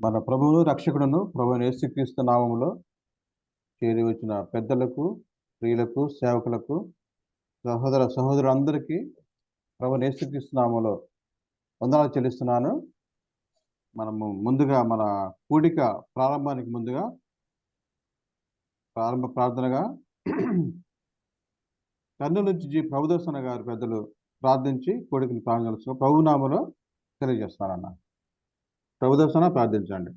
మన ప్రభువును రక్షకుడును ప్రభువైన యేసుక్రీస్తు నామములో చేరి వచ్చిన పెద్దలకు, స్త్రీలకు, సేవకులకు, సహోదరులందరికీ ప్రభువైన యేసుక్రీస్తు నామములో వందనాలు చెల్లిస్తున్నాను. మనము ముందుగా మన కూడిక ప్రారంభానికి ముందుగా ప్రారంభ ప్రార్థనగా కర్నూలు నుంచి జి ప్రభుదర్శన గారు పెద్దలు ప్రార్థించి కూడికను ప్రారంభించు ప్రభు నామములో తెలియజేస్తానన్న. ప్రభుదర్శన ప్రార్థించండి.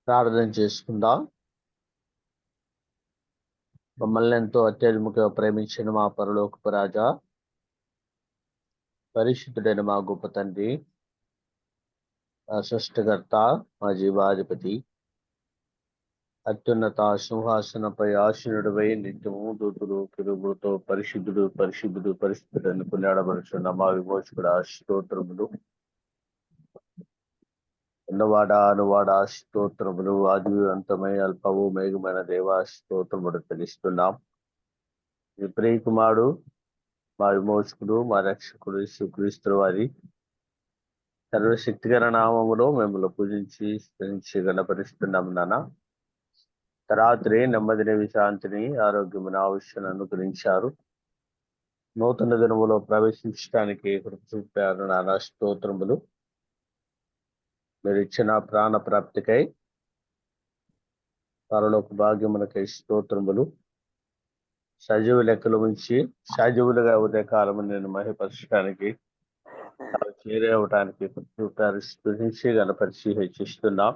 ప్రార్థన చేసుకుందాం. మమ్మల్ని ఎంతో అత్యధికంగా ప్రేమించిన మా పరలోకపు రాజా, పరిశుద్ధుడైన మా గొప్ప తండ్రి, మా సృష్టికర్త, మా జీవాధిపతి, అత్యున్నత సింహాసనపై ఆసీనుడిపై నిత్యము దూతులు కిరుబులతో పరిశుద్ధుడు పరిశుద్ధుడు పరిశుద్ధుడని కొనియాడబడుచున్న మా విమోచకుడ స్తోత్రములు. అనువాడ స్తోత్రములు. ఆది అంతమై అల్పము మేఘమైన దేవా స్తోత్రముడు తెలుస్తున్నాం. ఈ ప్రియకుమారుడు, మా విమోచకుడు, మా రక్షకుడు యేసుక్రీస్తు వారి సర్వశక్తిగల నామములో మిమ్మల్ని పూజించి స్తుతించి గణపరుస్తున్నాం. నాన్న, రాత్రి నెమ్మదిని, విశ్రాంతిని, ఆరోగ్యమును, ఆవశ్యను అనుగ్రహించారు. నూతన దినములో ప్రవేశించడానికి కృప చూపారు. నాన్న స్తోత్రములు. మీరు ఇచ్చిన ప్రాణ ప్రాప్తికై, పరలోక భాగ్యములకై స్తోత్రములు. సజీవ లెక్కల ఉంచి సజీవులుగా ఉదయ కాలము నేను మహిపరచడానికి చేరవటానికి చూపారు. స్తుతించి గణపరిచి హెచ్చిస్తున్నాం.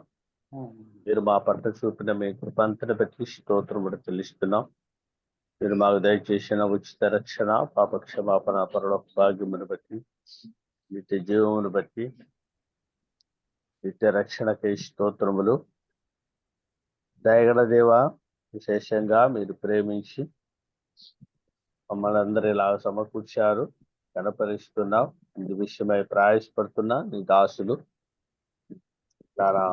మీరు మా పట్ల చూపిన మీ కృపంతని బట్టి స్తోత్రముడు తెలుస్తున్నాం. మీరు మాకు దయచేసిన ఉచిత రక్షణ, పాప క్షమాపణ, పరలోక భాగ్యమును బట్టి, నిత్య జీవమును బట్టి, నిత్య రక్షణకై స్తోత్రములు. దయగల దేవ, విశేషంగా మీరు ప్రేమించి మమ్మల్ని అందరిలా సమకూర్చారు. గణపరుస్తున్నాం. ఇందు విషయమై ప్రయాసపడుతున్నా నీ దాసులు, చాలా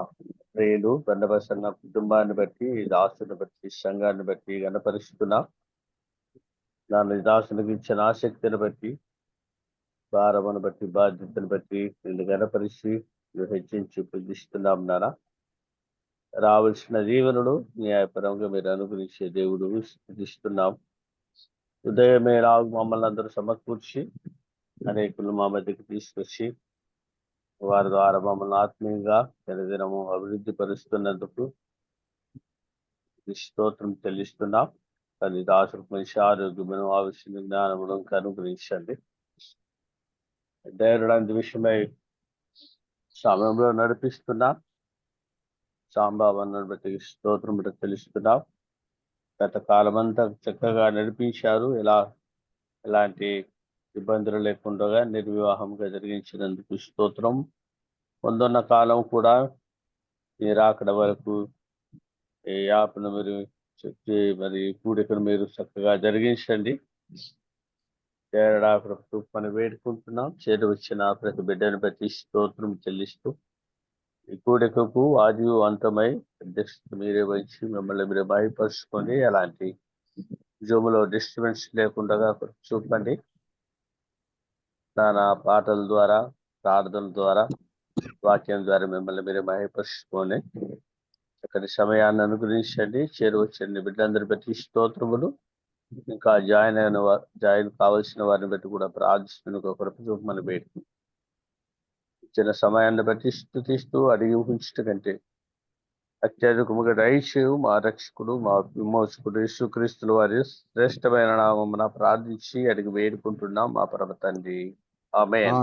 ప్రియులు, బండబసన్న కుటుంబాన్ని బట్టి, ఈ దాసుని బట్టి, సంఘాన్ని బట్టి గణపరుస్తున్నాం. దాని దాసునికి ఇచ్చిన ఆసక్తిని బట్టి, భారమును బట్టి, బాధ్యతను బట్టి వీళ్ళు గణపరిచి హెచ్చించి పూజిస్తున్నాం. నాన్న, రావాల్సిన దీవెనలు న్యాయపరంగా మీరు అనుగ్రహించే దేవుడు స్థుతిస్తున్నాం. ఉదయమే మమ్మల్ని అందరూ సమకూర్చి అనేకులు మా మధ్యకి తీసుకొచ్చి వారి ద్వారా మమ్మల్ని ఆత్మీయంగా దినదినము అభివృద్ధి పరుస్తున్నందుకు స్తోత్రం చెల్లిస్తున్నాం. కానీ దాసులకు మంచి ఆరోగ్యమును, ఆవశ్యక జ్ఞానమును అనుగ్రహించండి. దేవుడు విషయమై సమయంలో నడిపిస్తున్నా సాంబాబు బట్టి స్తోత్రం బట్టి తెలుస్తున్నాం. గత కాలం అంతా చక్కగా నడిపించారు. ఎలాంటి ఇబ్బందులు లేకుండా నిర్వివాహంగా జరిగించినందుకు స్తోత్రం. ముందున్న కాలం కూడా మీరు అక్కడ వరకు ఈ యాప్ను మీరు చెప్పి మరి కూడికను మీరు చక్కగా జరిగించండి. పని వేడుకుంటున్నాం. చేరు వచ్చిన ప్రతి బిడ్డను బట్టి స్తోత్రం చెల్లిస్తూ ఈ కూడికకు ఆది అంతమై అధ్యక్షత మీరే వచ్చి మిమ్మల్ని మీరు భయపరుచుకొని ఎలాంటి జూములో డిస్టర్బెన్స్ లేకుండా చూపండి. నానా పాటల ద్వారా, ప్రార్థనల ద్వారా, వాక్యం ద్వారా మిమ్మల్ని మీరు భయపరుచుకొని అక్కడి సమయాన్ని అనుగ్రహించండి. చేరువచ్చండి బిడ్డలందరి బట్టి స్తోత్రములు. ఇంకా జాయిన్ కావాల్సిన వారిని బట్టి కూడా ప్రార్థిస్తున్న కృప చూపమని పెట్టి ఇచ్చిన సమయాన్ని బట్టి స్తుతిస్తూ అడిగి ఊహించట కంటే అత్యధికముగా దయచు మా రక్షకుడు, మా విమోచకుడు యేసుక్రీస్తుల వారి శ్రేష్టమైన నామమున ప్రార్థించి అడిగి వేడుకుంటున్నాం మా పరమ తండ్రి. ఆమేన్.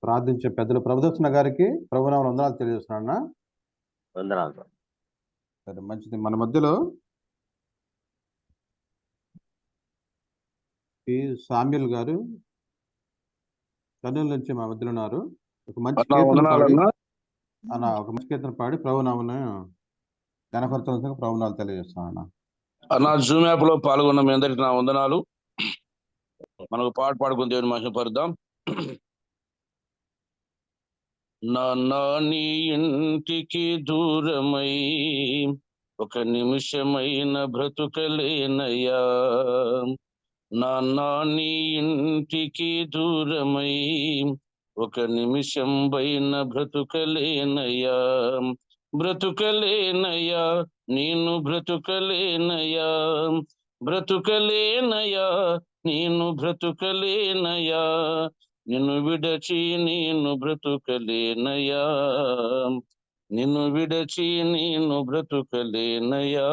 ప్రార్థించే పెద్దలు ప్రభుదర్శన గారికి ప్రభునామమున వందనాలు తెలియజేస్తున్నా. వందనాలు. సరే, మంచిది. మన మధ్యలో పి సామ్యుల్ గారు కర్నూలు నుంచి మా మధ్యలో ఉన్నారు. ఒక మంచి కీర్తన పాడి ప్రభునామమును గణపరచాల్సిన ప్రభునాలు తెలియజేస్తాను. అన్న జూమ్ యాప్ లో పాల్గొన్న మీ అందరికి నా వందనాలు. మనకు పాట పాడుకుని దేవుని మహిమ పరుద్దాం. నాన్న నీ ఇంటికి దూరమై ఒక నిమిషమైన బ్రతుకలేనయ్యా. నాన్న నీ ఇంటికి దూరమై ఒక నిమిషం పైన బ్రతుకలేనయ్యా. బ్రతుకలేనయ్యా, నేను బ్రతుకలేనయ్యా. బ్రతుకలేనయ్యా, నేను బ్రతుకలేనయ్యా. నిన్ను విడచి నేను బ్రతుకలేనయ్యా. నిన్ను విడచి నేను బ్రతుకలేనయ్యా.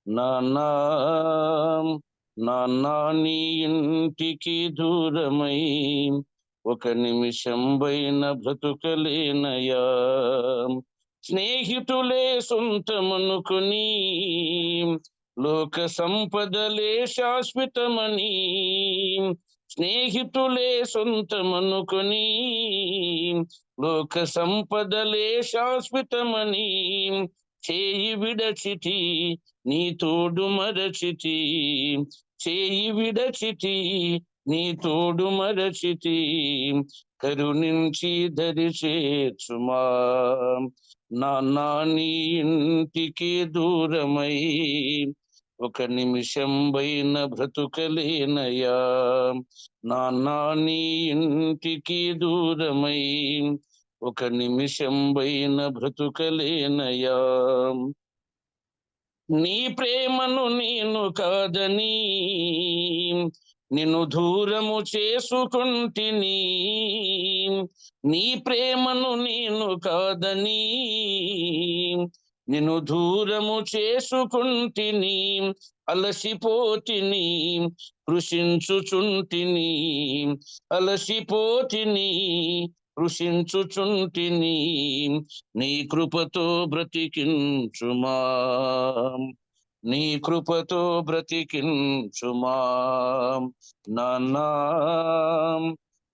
నాన్నా నాన్నా నీ ఇంటికి దూరమై ఒక నిమిషం పైన బ్రతుకలేనయ్యా. స్నేహితులే సొంతమనుకుని లోక సంపదలే శాశ్వతమని, స్నేహితులే సొంతమనుకుని లోక సంపదలే శాశ్వతమని, చేయి విడచితి నీ తోడు మరచితి. చేయి విడచితి నీ తోడు మరచితి. కరుణించి దరి చేర్చుమా. నాన్న నీ ఇంటికి దూరమై ఒక నిమిషం పైన బ్రతుకలేనయ్యా. నాన్న నీ ఇంటికి దూరమై ఒక నిమిషం పైన బ్రతుకలేనయ్యా. నీ ప్రేమను నేను కాదని నిన్ను దూరము చేసుకుంటిని. నీ ప్రేమను నేను కాదని నిన్ను దూరము చేసుకుంటిని. అలసిపోతిని కృషించుచుంటిని. అలసిపోతిని కృషించుచుంటిని. నీ కృపతో బ్రతికించుమా. నీ కృపతో బ్రతికించుమా. నాన్నా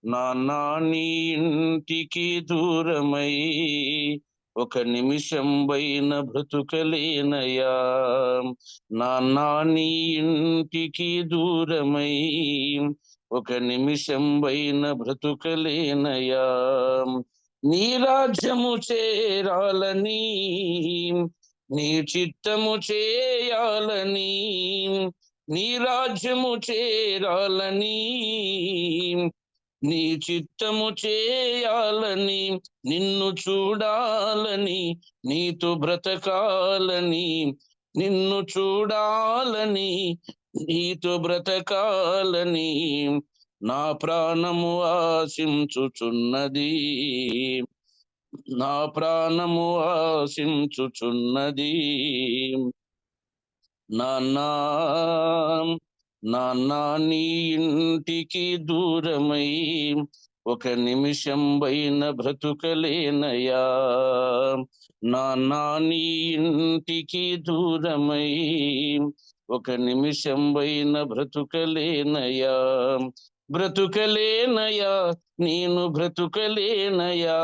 నాన్నా నీ ఇంటికి దూరమై ఒక నిమిషం పైన బ్రతుకలేనయ్యా. నాన్నా నీ ఇంటికి దూరమై ఒక నిమిషం పైన బ్రతుకలేనయ్యా. నీ రాజ్యము చేరాలని నీ చిత్తము చేయాలని, నీ రాజ్యము చేరాలని నీ చిత్తము చేయాలని, నిన్ను చూడాలని నీతో బ్రతకాలని, నిన్ను చూడాలని నీతో బ్రతకాలని నా ప్రాణము ఆశించుచున్నది. నా ప్రాణము ఆశించుచున్నది. నాన్నా నాన్నా నీ ఇంటికి దూరమై ఒక నిమిషం పైన బ్రతుకలేనయ్యా. నాన్నా నీ ఇంటికి దూరమై ఒక నిమిషం పైన బ్రతుకలేనయ్యా. బ్రతుకలేనయ్యా, నేను బ్రతుకలేనయ్యా.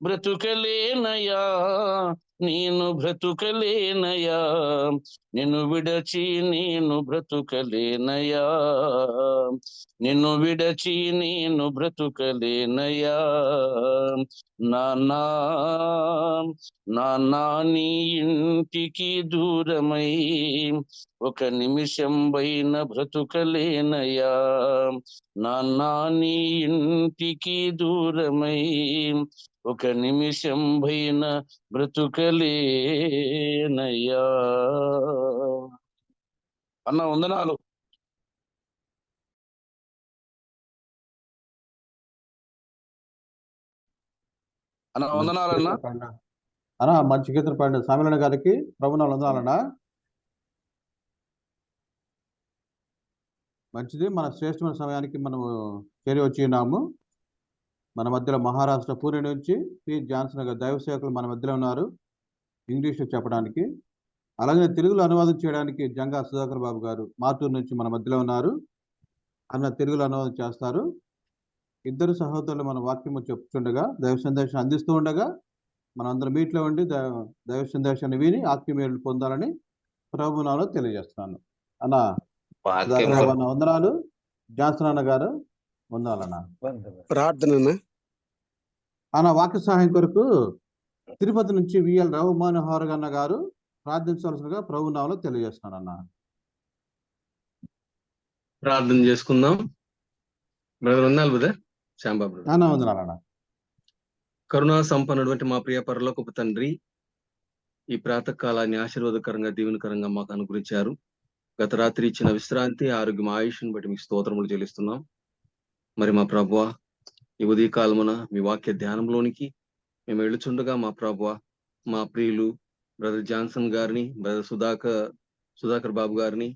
బ్రతుకలేనయ్యా, నేను బ్రతుకలేనయ్యా. నిన్ను విడచి నేను బ్రతుకలేనయ్యా. నిన్ను విడచి నేను బ్రతుకలేనయ్యా. నాన్నా నాన్నా నీ ఇంటికి దూరమై ఒక నిమిషం పైన బ్రతుకలేనయ్యా. నాన్నా నీ ఇంటికి దూరమై ఒక నిమిషం పైన బ్రతుకలేనయ్యా. అన్న వందనాలు. అన్న వందనాలన్నా. అన్నా మంచి గీతలు పాడిన సామిలన్న గారికి ప్రభునాలు వందనాలన్నా. మంచిది. మన శ్రేష్టమైన సమయానికి మనము చేరి వచ్చి ఉన్నాము. మన మధ్యలో మహారాష్ట్ర పూణే నుంచి పి జాన్సన్ గారు దైవ సేవకులు మన మధ్యలో ఉన్నారు ఇంగ్లీష్లో చెప్పడానికి. అలాగే తెలుగులో అనువాదం చేయడానికి జంగా సుధాకర్ బాబు గారు మాటూరు నుంచి మన మధ్యలో ఉన్నారు. అన్న తెలుగులో అనువాదం చేస్తారు. ఇద్దరు సహోదరులు మన వాక్యము చెప్తుండగా దైవ సందేశం అందిస్తూ ఉండగా మనందరం మీట్లో ఉండి దైవ సందేశాన్ని విని ఆత్మీయులు పొందాలని ప్రభునాలో తెలియజేస్తున్నాను. అన్న వందనాలు. జాన్సన్ అన్న గారు వందనాలన్నా. ప్రార్థన. అన్న వాక్య సహాయం కొరకు తిరుపతి నుంచి విఎల్ రావు మనోహర్ అన్న గారు ప్రార్థించవలసిందిగా ప్రభు నామములో తెలియజేస్తున్నాను అన్న. ప్రార్థన చేసుకుందాం. బ్రదర్ ఉన్నాను బ్రదర్ శ్యాంబాబు బ్రదర్. అన్న వందనాలన్న. కరుణా సంపన్నుడు మా ప్రియ పరలోకపు తండ్రి, ఈ ప్రాతకాలాన్ని ఆశీర్వాదకరంగా దీవెనకరంగా మాకు అనుగ్రహించారు. గత రాత్రి ఇచ్చిన విశ్రాంతి, ఆరోగ్యం, ఆయుష్ను బట్టి మీకు స్తోత్రములు చెల్లిస్తున్నాం. మరి మా ప్రభువా, ఈ ఉదయకాలమున మీ వాక్య ధ్యానంలోనికి మేము వెళ్ళుచుండగా మా ప్రభువా, మా ప్రియులు బ్రదర్ జాన్సన్ గారిని, బ్రదర్ సుధాకర్ బాబు గారిని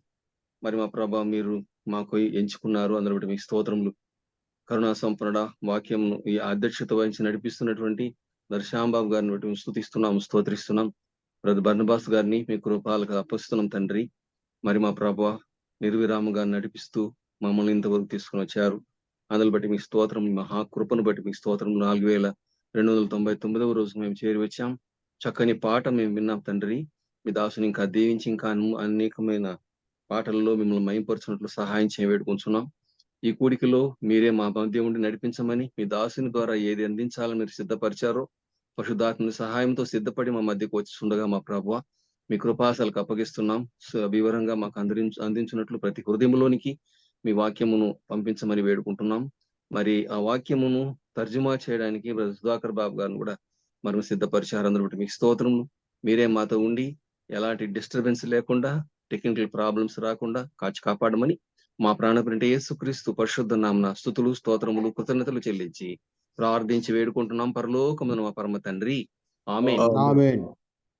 మరి మా ప్రభా మీరు మాకు ఎంచుకున్నారు. అందరూ బట్టి మీకు స్తోత్రములు. కరుణా సంపన్నుడ వాక్యంను ఈ అధ్యక్షత వహించి నడిపిస్తున్నటువంటి శ్యాంబాబు గారిని బట్టి మేము స్తుతిస్తున్నాం, స్తోత్రిస్తున్నాం. బ్రదర్ బర్నబాస్ గారిని మీ కృపాలకు అప్పస్తున్నాం తండ్రి. మరి మా ప్రభువా, నిర్విరామ గారిని నడిపిస్తూ మమ్మల్ని ఇంతవరకు తీసుకుని వచ్చారు. అందుని బట్టి మీకు స్తోత్రం, మహాకృపను బట్టి మీకు స్తోత్రం. 4299వ రోజు మేము చేరి వచ్చాం. చక్కని పాట మేము విన్నాం తండ్రి. మీ దాసుని ఇంకా దీవించి ఇంకా అనేకమైన పాటలలో మిమ్మల్ని మయంపరుచినట్లు సహాయం చేయవేడుకుంటున్నాం. ఈ కూడికలో మీరే మా మధ్య ఉండి నడిపించమని, మీ దాసుని ద్వారా ఏది అందించాలని మీరు సిద్ధపరిచారో పరిశుద్ధాత్మ సహాయంతో సిద్ధపడి మా మధ్యకు వచ్చి ఉండగా మా ప్రభువా, మీ కృపాసలకు అప్పగిస్తున్నాం. వివరంగా మాకు అందించినట్లు ప్రతి హృదయంలోనికి మీ వాక్యమును పంపించమని వేడుకుంటున్నాం. మరి ఆ వాక్యమును తర్జుమా చేయడానికి సుధాకర్ బాబు గారిని కూడా మనం సిద్ధపరిచారు. అందరూ బట్టి మీకు స్తోత్రములు. మీరే మాతో ఉండి ఎలాంటి డిస్టర్బెన్స్ లేకుండా, టెక్నికల్ ప్రాబ్లమ్స్ రాకుండా కాపాడమని మా ప్రాణప్రింట యేసుక్రీస్తు పరిశుద్ధ నామమున స్తుతులు, స్తోత్రములు, కృతజ్ఞతలు చెల్లించి ప్రార్థించి వేడుకుంటున్నాం పరలోకమున మా పరమ తండ్రి. ఆమేన్. ఆమేన్.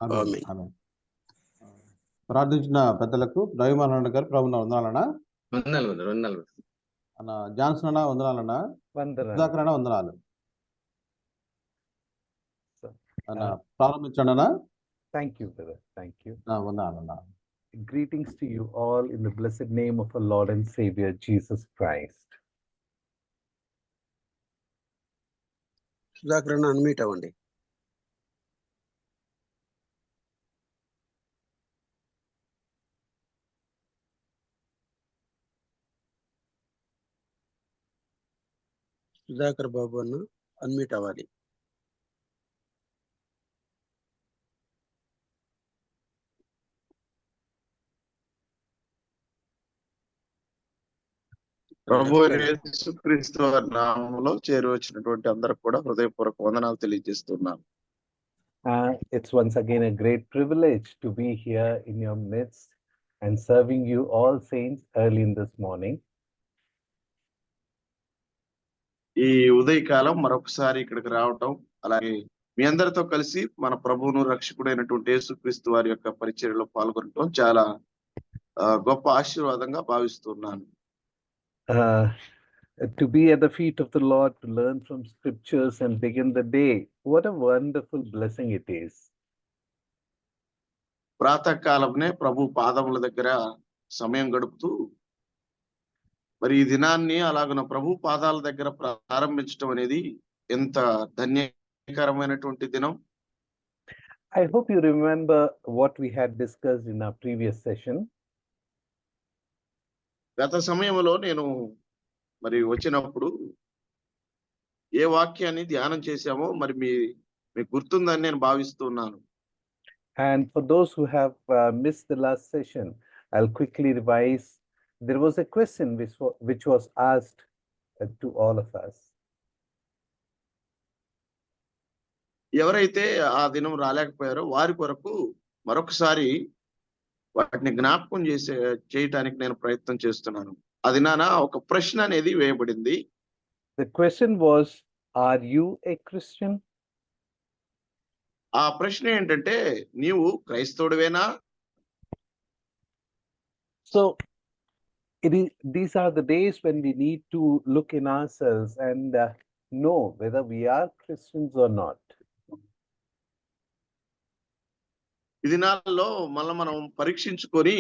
ఆమేన్. ఆమేన్. ప్రార్థించిన పెద్దలకు రవిమోహన్ గారు ప్రభు వందనాలన్నా. వందనాలు. అన్న జాన్సన్ అన్న వందనాలన్నా. సుధాకర్ అన్న వందనాలు అన్న. ప్రారంభించండి అన్న. Thank you, brother. Thank you. వందనాలన్నా. Greetings to you all in the blessed name of our Lord and Savior, Jesus Christ. Sudhakar అన్న అన్మ్యూట్ అవ్వండి. సుధాకర్ బాబు అన్న అన్మ్యూట్ అవ్వాలి. ప్రభు యేసుక్రీస్తు నామములో చేరువచ్చినటువంటి అందరికి కూడా హృదయపూర్వక వందనాలు తెలియజేస్తున్నాను. It's once again a great privilege to be here in your midst and serving you all saints early in this morning. ఈ ఉదయకాలం మరొకసారి ఇక్కడికి రావటం, అలాగే మీ అందరితో కలిసి మన ప్రభువును రక్షకుడైనటువంటి యేసుక్రీస్తు వారి యొక్క పరిచర్యలో పాల్గొనటం చాలా గొప్ప ఆశీర్వాదంగా భావిస్తున్నాను. To be at the feet of the Lord, to learn from scriptures and begin the day. What a wonderful blessing it is. ప్రాతకాలంనే ప్రభు పాదముల దగ్గర సమయం గడుపుతూ మరి ఈ దినాన్ని అలాగన ప్రభు పాదాల దగ్గర ప్రారంభించడం అనేది ఎంత ధన్యకరమైనటువంటి దినం. I hope you remember what we had discussed in our previous session. గత సమయంలో నేను మరి వచ్చినప్పుడు ఏ వాక్యాన్ని ధ్యానం చేశామో మరి మీకు గుర్తుందని నేను భావిస్తున్నాను. And for those who have missed the last session, I'll quickly revise. There was a question which was asked to all of us. ఎవరైతే ఆ దినం రాలేకపోయారో వారి కొరకు మరొకసారి వాటిని జ్ఞాపకం చేయటానికి నేను ప్రయత్నం చేస్తున్నాను. అది నాన్న ఒక ప్రశ్న అనేది వేయబడింది. The question was, are you a Christian? ఆ ప్రశ్న ఏంటంటే, నీవు క్రైస్తవుడివేనా? So these are the days when we need to look in ourselves and know whether we are Christians or not. ఈ దినాల్లో మళ్ళీ మనం పరీక్షించుకొని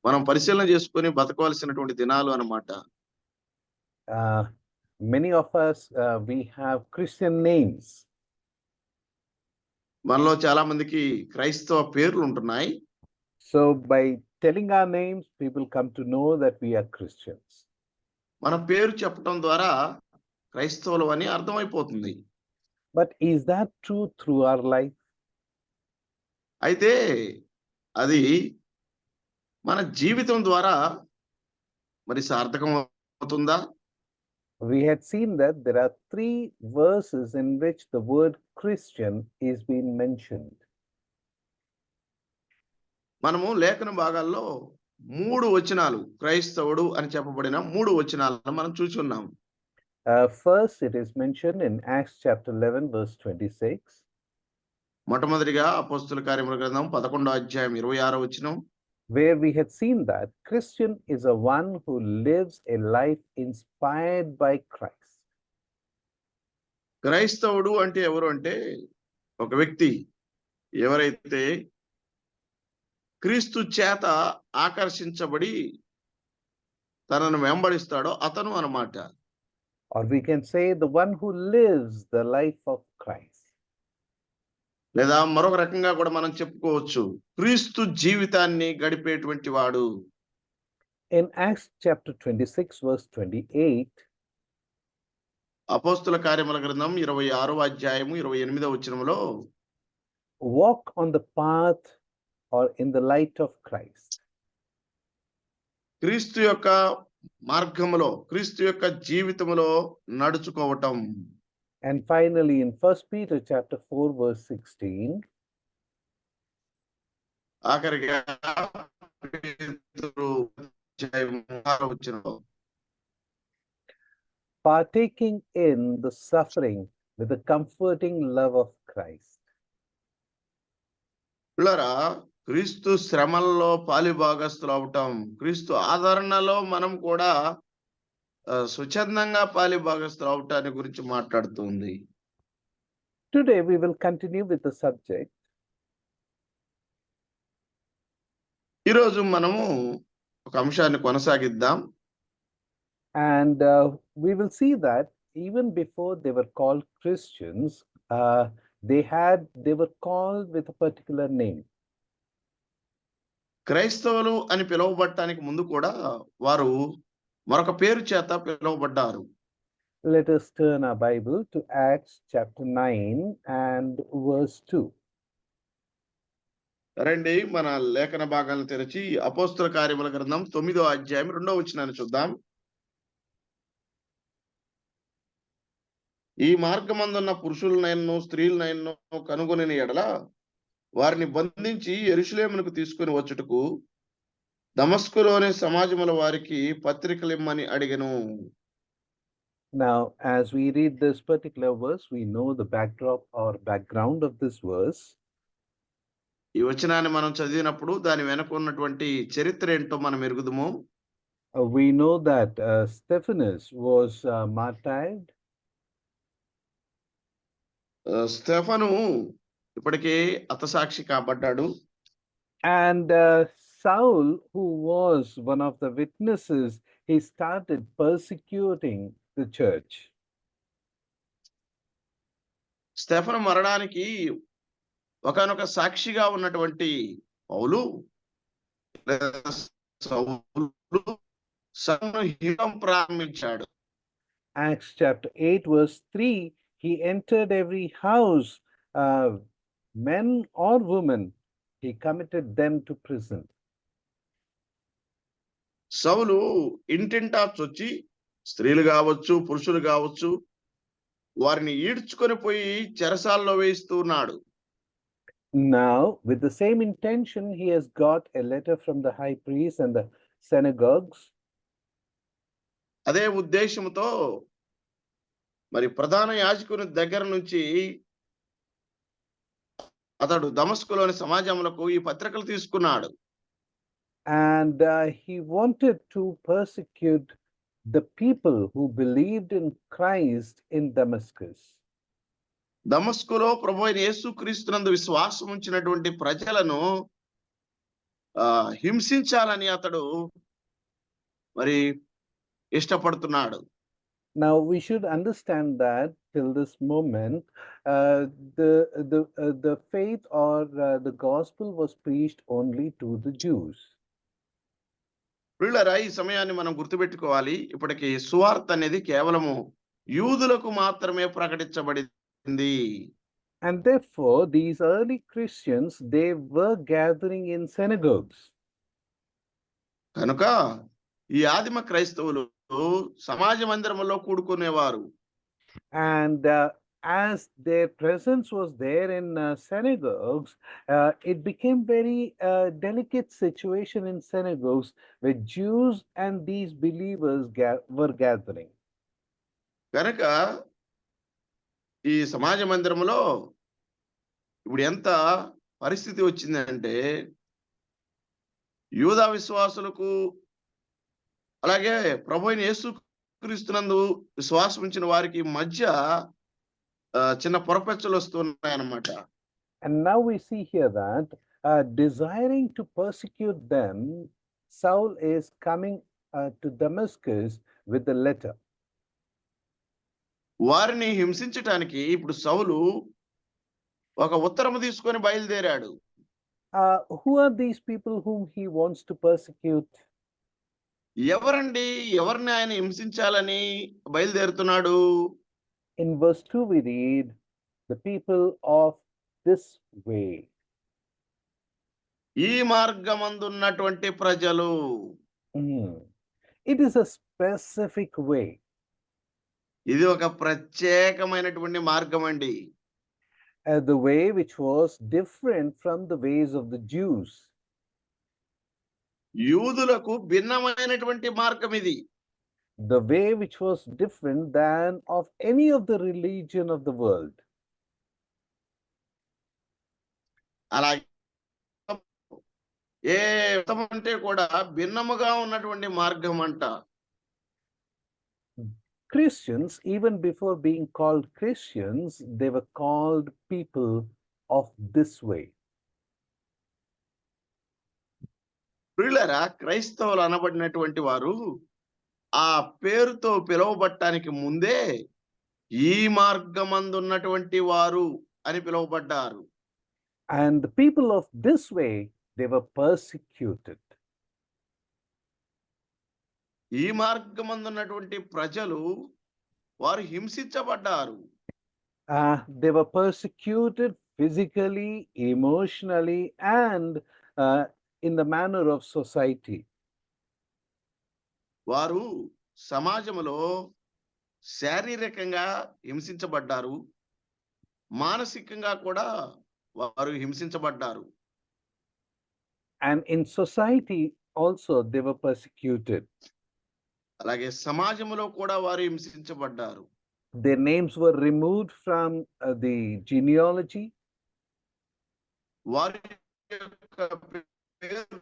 మనం పరిశీలన చేసుకొని బతకవలసినటువంటి దినాలు అన్నమాట. Many of us we have Christian names. మనలో చాలా మందికి క్రైస్తవ పేర్లు ఉంటున్నాయి. So by telling our names, people come to know that we are Christians. మన పేరు చెప్పడం ద్వారా క్రైస్తవులు అని అర్థమైపోతుంది. But is that true through our life? అయితే అది మన జీవితం ద్వారా మరి సార్థకం అవుతుందా? We had seen that there are 3 verses in which the word Christian is being mentioned. మనము లేఖన భాగాల్లో 3 వచనాలు క్రైస్తవుడు అని చెప్పబడిన 3 వచనాలను మనం చూస్తున్నాం. First, it is mentioned in Acts chapter 11, verse 26. మొట్టమొదటిగా అపోస్తుల కార్యముల గ్రంథం 11వ అధ్యాయం 26వ వచనం. Where we had seen that Christian is a one who lives a life inspired by Christ. క్రైస్తవుడు అంటే ఎవరు అంటే ఒక వ్యక్తి ఎవరైతే క్రీస్తు చేత ఆకర్షించబడి తనను వెంబడిస్తాడో అతను అన్నమాట. Or we can say the one who lives the life of Christ. లేదా మరొక రకంగా కూడా మనం చెప్పుకోవచ్చు, క్రీస్తు జీవితాన్ని గడిపేటువంటి వాడు. In Acts chapter 26, verse 28, అపోస్తుల కార్యముల గ్రంథం 26వ అధ్యాయము 28వ వచనంలో walk on the path or in the light of Christ. క్రీస్తు యొక్క మార్గములో, క్రీస్తు యొక్క జీవితములో నడుచుకోవటం. And finally, in 1 Peter chapter 4, verse 16, ఆఖరిగా పేతురు అధ్యాయం 6వ వచనంలో partaking in the suffering with the comforting love of Christ. పిల్లరా, క్రీస్తు శ్రమల్లో పాలిభాగస్తులు అవటం, క్రీస్తు ఆదరణలో మనం కూడా స్వచ్ఛందంగా పాలిభాగస్తులు అవటాన్ని గురించి మాట్లాడుతుంది. Today we will continue with the subject. ఈరోజు మనము ఒక అంశాన్ని కొనసాగిద్దాం. And we will see that even before they were called Christians, they were called with a particular name. క్రైస్తవులు అని పిలువబడటానికి ముందు కూడా వారు మరొక పేరు చేత పిలువబడ్డారు. Let us turn our Bible to Acts chapter 9 and verse 2. రండి మన లేఖన భాగాలను తెరచి అపోస్తుల కార్యముల గ్రంథం 9వ అధ్యాయం 2వ వచనాన్ని చూద్దాం. ఈ మార్గమందున్న పురుషులనైనను స్త్రీలనైనను కనుగొనిన ఎడల వారిని బంధించి యెరూషలేమునకు తీసుకొని వచ్చుటకు దమస్కులోని సమాజముల వారికి పత్రికలిమ్మని అడిగెను. Now, as we read this particular verse, we know the backdrop or background of this verse. ఈ వచనాన్ని మనం చదివినప్పుడు దాని వెనక ఉన్నటువంటి చరిత్ర ఏంటో మనం ఎరుగుదుము. We know that Stephanus was martyred. Stephen ఇప్పటికే హతసాక్షి కాబడ్డాడు. And Saul, who was one of the witnesses, he started persecuting the church. Stephen మరణానికి ఒకానొక సాక్షిగా ఉన్నటువంటి పౌలు సౌలును హింసడం ప్రారంభించాడు. Acts chapter 8, verse 3, he entered every house, men or women, he committed them to prison. సౌలు ఇంటింటా చొచ్చి స్త్రీలు కావచ్చు, పురుషులు కావచ్చు, వారిని ఈడ్చుకొని పోయి చెరసాల్లో వేయిస్తున్నాడు. Now, with the same intention, he has got a letter from the high priest and the synagogues. అదే ఉద్దేశంతో మరి ప్రధాన యాజకుని దగ్గర నుంచి అతడు దమస్కులోని సమాజములకు ఈ పత్రికలు తీసుకున్నాడు. And he wanted to persecute the people who believed in Christ in Damascus. దమస్కులో ప్రభువైన యేసుక్రీస్తునందు విశ్వాసం ఉంచినటువంటి ప్రజలను హింసించాలని అతడు మరి ఇష్టపడుతున్నాడు. Now we should understand that till this moment, the faith or the gospel was preached only to the Jews. పిల్లరా, ఈ సమయాన్ని మనం గుర్తుపెట్టుకోవాలి. ఇప్పటికి సువార్త అనేది కేవలము యూదులకు మాత్రమే ప్రకటించబడింది. చేయబడింది. And therefore, these early Christians, they were gathering in synagogues. కనుక ఈ ఆదిమ క్రైస్తవులు సమాజ మందిరములో కూడుకునేవారు. And as their presence was there in synagogues, it became very delicate situation in synagogues where Jews and these believers were gathering. కనుక ఈ సమాజ మందిరములో ఇప్పుడు ఎంత పరిస్థితి వచ్చిందంటే యూదా విశ్వాసులకు అలాగే ప్రభు అయిన యేసుక్రీస్తునందు విశ్వాసం ఉంచిన వారికి మధ్య చిన్న పొరపచ్చలు వస్తున్నాయన్నమాట. And now we see here that desiring to persecute them, Saul is coming to Damascus with the letter. వారిని హింసించటానికి ఇప్పుడు సౌలు ఒక ఉత్తరము తీసుకొని బయలుదేరాడు. Who are these people whom he wants to persecute? ఎవరండి, ఎవరిని ఆయన హింసించాలని బయలుదేరుతున్నాడు? In verse 2 we read, the people of this way. ఈ మార్గమందున్నటువంటి ప్రజలు. It is a specific way. ఇది ఒక ప్రత్యేకమైనటువంటి మార్గం అండి. The way which was different from the ways of the Jews. యూదులకు భిన్నమైనటువంటి మార్గం ఇది. The way which was different than of any of the religion of the world. అలాగే ఏ మతం అంటే కూడా భిన్నముగా ఉన్నటువంటి మార్గం అంట. Christians, even before being called Christians, they were called people of this way. ప్రియులారా, క్రైస్తవులు అనబడినటువంటి వారు ఆ పేరుతో పిలువబడటానికి ముందే ఈ మార్గమందున్నటువంటి వారు అని పిలువబడ్డారు. And the people of this way, they were persecuted. ఈ మార్గమందున్నటువంటి ప్రజలు వారు హింసించబడ్డారు. They were persecuted physically, emotionally, and in the manner of society. వారు సమాజంలో శారీరకంగా హింసించబడ్డారు, మానసికంగా కూడా వారు హింసించబడ్డారు. And in society also they were persecuted. అలాగే సమాజంలో కూడా వారు హింసించబడ్డారు. Their names were removed from the genealogy. వారి యొక్క పేర్లు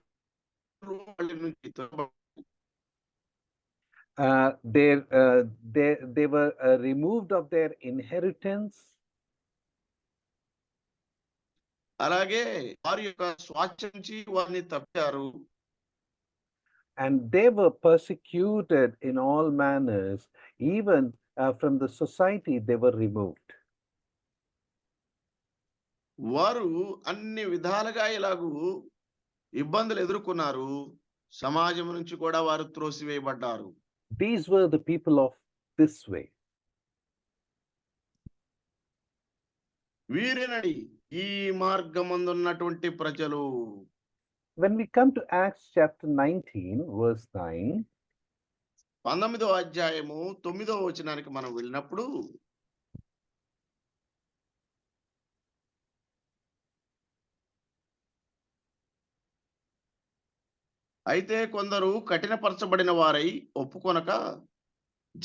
వాళ్ళ నుంచి they were removed of their inheritance. అలాగే వారి యొక్క స్వాస్థ్యం నుంచి వారిని తప్పారు. And they were persecuted in all manners, even from the society they were removed. వారు అన్ని విధాలుగా ఇలాగూ ఇబ్బందులు ఎదుర్కొన్నారు. సమాజం నుంచి కూడా వారు త్రోసివేయబడ్డారు. These were the people of this way. వీరేనడి ఈ మార్గమందున్నటువంటి ప్రజలు. When we come to Acts chapter 19, verse 9, 19వ అధ్యాయము 9వ వచనానికి మనం వెళ్ళినప్పుడు అయితే కొందరు కఠినపరచబడిన వారై ఒప్పుకొనక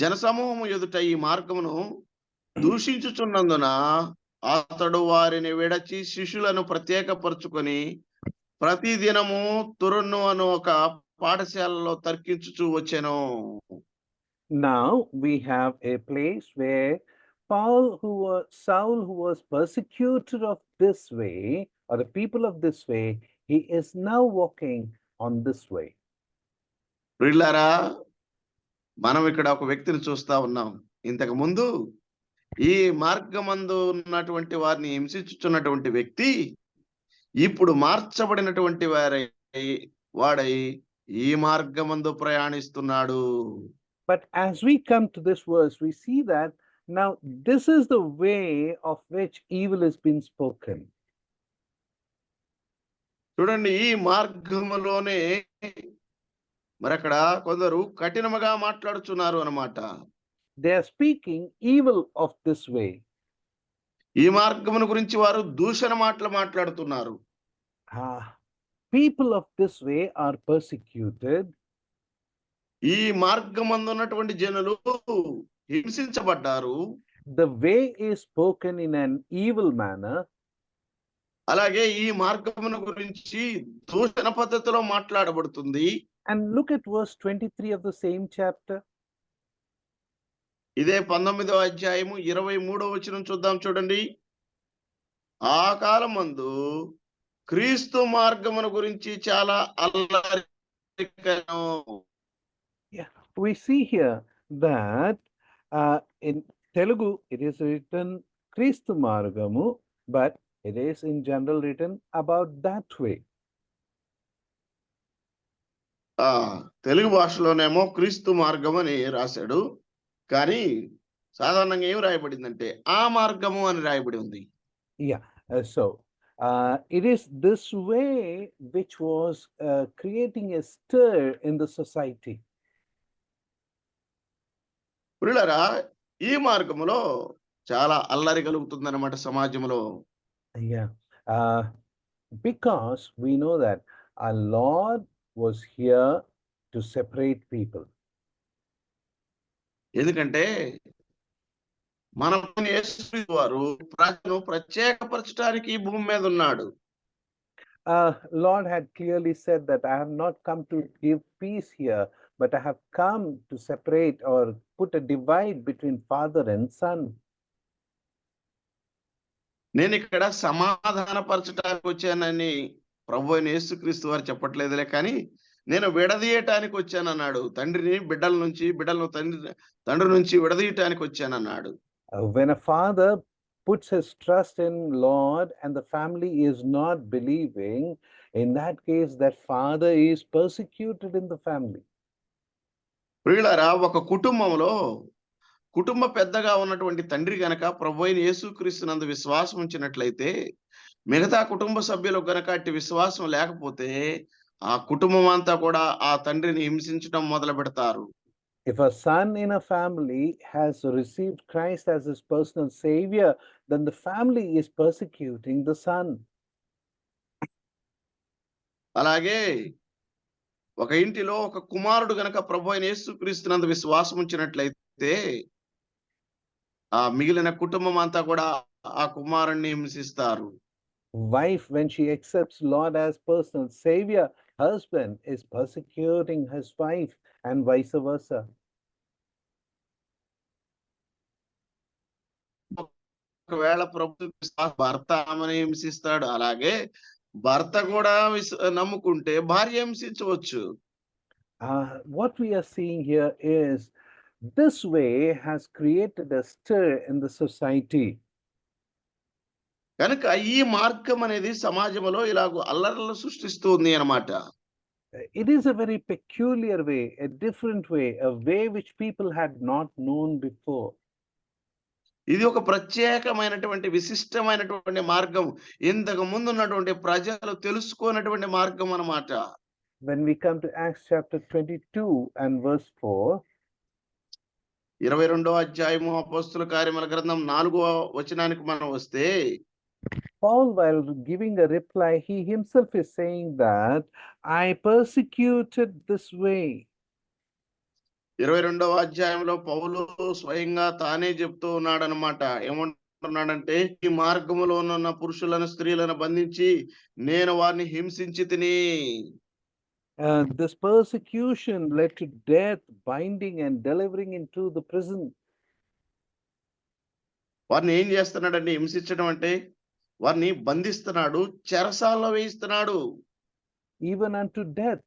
జనసమూహము ఎదుట ఈ మార్గమును దూషించుచున్నందున అతడు వారిని విడచి శిష్యులను ప్రత్యేకపరచుకొని ప్రతి దినము తురును అను ఒక పాఠశాలలో తర్కించుచూ వచ్చెను. now we have a place where Saul, who was persecuted of this way, or the people of this way, he is now walking on this way. ప్రియులారా, మనం ఇక్కడ ఒక వ్యక్తిని చూస్తా ఉన్నాం. ఇంతకు ముందు ఈ మార్గమందు ఉన్నటువంటి వారిని హింసించుచున్నటువంటి వ్యక్తి ఇప్పుడు మార్చబడినటువంటి వాడై ఈ మార్గమందు ప్రయాణిస్తున్నాడు. But as we come to this verse, we see that Now, this is the way of which evil has been spoken. చూడండి, ఈ మార్గములోనే మరి అక్కడ కొందరు కఠినముగా మాట్లాడుచున్నారు అన్నమాట. They are speaking evil of this way. ఈ మార్గమును గురించి వారు దూషణ మాటలు మాట్లాడుతున్నారు. People of this way are persecuted. ఈ మార్గమందు ఉన్నటువంటి జనులు హింసించబడ్డారు. The way is spoken in an evil manner. అలాగే ఈ మార్గమును గురించి దూషణ పద్ధతిలో మాట్లాడబడుతుంది. And look at verse 23 of the same chapter. ఇదే 19వ అధ్యాయము 23వ వచనం చూద్దాం చూడండి. ఆ కాలమందు క్రీస్తు మార్గమును గురించి చాలా అల్లరికను. We see here that in Telugu it is written Kristu Margamu, but it is in general written about that way. Telugu భాషలోనేమో క్రీస్తు మార్గం అని రాశాడు, కానీ సాధారణంగా ఏం రాయబడిందంటే ఆ మార్గము అని రాయబడి ఉంది. So it is this way which was creating a stir in the society. పురులరా, ఈ మార్గములో చాలా అల్లరి కలుగుతుందన్నమాట సమాజంలో. Because we know that our Lord was here to separate people. ఎందుకంటే మన యేసుక్రీస్తు వారు ప్రజలను ప్రత్యేకపరచడానికి ఈ భూమి మీద ఉన్నాడు. Lord had clearly said that I have not come to give peace here, but I have come to separate or put a divide between father and son. నేను ఇక్కడ సమాధానపరచడానికి వచ్చానని ప్రభువైన యేసుక్రీస్తు వారు చెప్పట్లేదులే, కానీ నేను విడదీయటానికి వచ్చానన్నాడు. తండ్రిని బిడ్డల నుంచి, బిడ్డలను తండ్రి నుంచి విడదీయటానికి వచ్చానన్నాడు. When a father puts his trust in Lord and the family is not believing, in that case that father is persecuted in the family. ప్రియులారా, ఒక కుటుంబంలో కుటుంబ పెద్దగా ఉన్నటువంటి తండ్రి గనక ప్రభువైన యేసుక్రీస్తునందు విశ్వాసం ఉంచినట్లయితే, మిగతా కుటుంబ సభ్యులకు గనక అట్టి విశ్వాసం లేకపోతే ఆ కుటుంబం అంతా కూడా ఆ తండ్రిని హింసించడం మొదలు పెడతారు. If a son in a family has received Christ as his personal savior, then the family is persecuting the son. అలాగే ఒక ఇంటిలో ఒక కుమారుడు గనక ప్రభువైన యేసుక్రీస్తునందు విశ్వాసం ఉంచినట్లయితే ఆ మిగిలిన కుటుంబం అంతా కూడా ఆ కుమారుణ్ణి హింసిస్తారు. Wife, when she accepts Lord as personal savior, husband is persecuting his wife and vice versa. ఒకవేళ ప్రభు భర్త ఆమెను హింసిస్తాడు, అలాగే భర్త కూడా నమ్ముకుంటే భార్య హింసించవచ్చు. What we are seeing here is this way has created a stir in the society. కనుక ఈ మార్గం అనేది సమాజంలో ఇలాగ అల్లర్లు సృష్టిస్తుంది అన్నమాట. It is a very peculiar way, a different way, a way which people had not known before. ఇది ఒక ప్రత్యేకమైనటువంటి విశిష్టమైనటువంటి మార్గం, ఇంతకు ముందు ఉన్నటువంటి ప్రజలు తెలుసుకోనటువంటి మార్గం అన్నమాట. When we come to Acts chapter 22 and verse 4, 22వ అధ్యాయము అపోస్తలుల కార్యముల గ్రంథం 4వ వచనానికి మనం వస్తే, Paul, while giving a reply, he himself is saying that I persecuted this way. 22వ అధ్యాయంలో పౌలు స్వయంగా తానే చెప్తూ ఉన్నాడు అన్నమాట. ఏమంటున్నాడంటే, ఈ మార్గములో ఉన్న పురుషులను స్త్రీలను బంధించి నేను వారిని హింసించి తిని. This persecution led to death, binding and delivering into the prison. వారిని ఏం చేస్తున్నాడండి? హింసించడం అంటే వారిని బంధిస్తున్నాడు, చెరసాలలో వేయిస్తున్నాడు. Even unto death.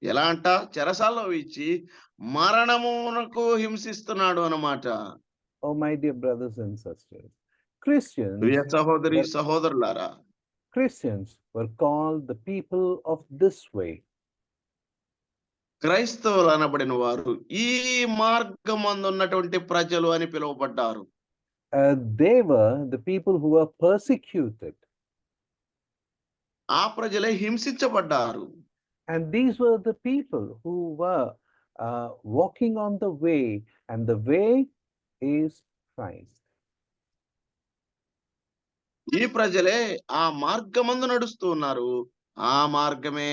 ఎలా అంట? చెరసాలలో వేయించి మరణమునకు హింసిస్తున్నాడు అన్నమాట. Oh, my dear brothers and sisters, Christians, ప్రియ సహోదరి సహోదరులారా, Christians were called the people of this way. క్రైస్తవులు అనబడిన వారు ఈ మార్గమందు ఉన్నటువంటి ప్రజలు అని పిలువబడ్డారు. They were the people who were persecuted. ఆ ప్రజలే హింసించబడ్డారు. And these were the people who were walking on the way, and the way is Christ. ఈ ప్రజలే ఆ మార్గమందు నడుస్తూ ఉన్నారు. ఆ మార్గమే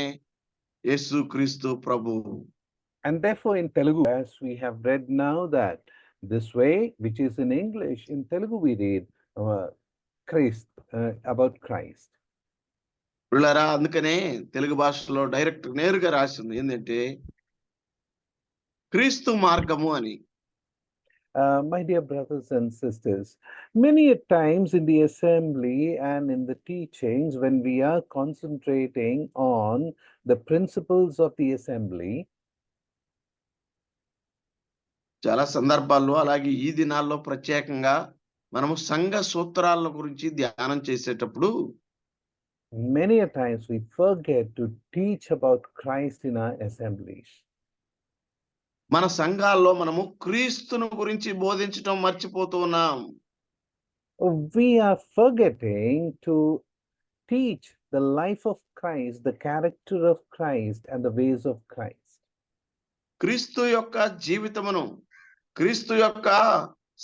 యేసుక్రీస్తు ప్రభువు. And therefore, in Telugu, as we have read now, that this way, which is in English, in Telugu we read Christ, about Christ. పిల్లరా, అందుకనే తెలుగు భాషలో డైరెక్ట్ నేరుగా రాసింది ఏంటంటే క్రీస్తు మార్గము అని. My dear brothers and sisters, many a times in the assembly and in the teachings, when we are concentrating on the principles of the assembly, చాలా సందర్భాల్లో అలాగే ఈ దినాల్లో ప్రత్యేకంగా మనము సంఘ సూత్రాల గురించి ధ్యానం చేసేటప్పుడు many a times we forget to teach about Christ in our assemblies. మన సంఘాల్లో మనము క్రీస్తును గురించి బోధించటం మర్చిపోతూ ఉన్నాం. We are forgetting to teach the life of Christ, the character of Christ, and the ways of Christ. క్రీస్తు యొక్క జీవితమును, క్రీస్తు యొక్క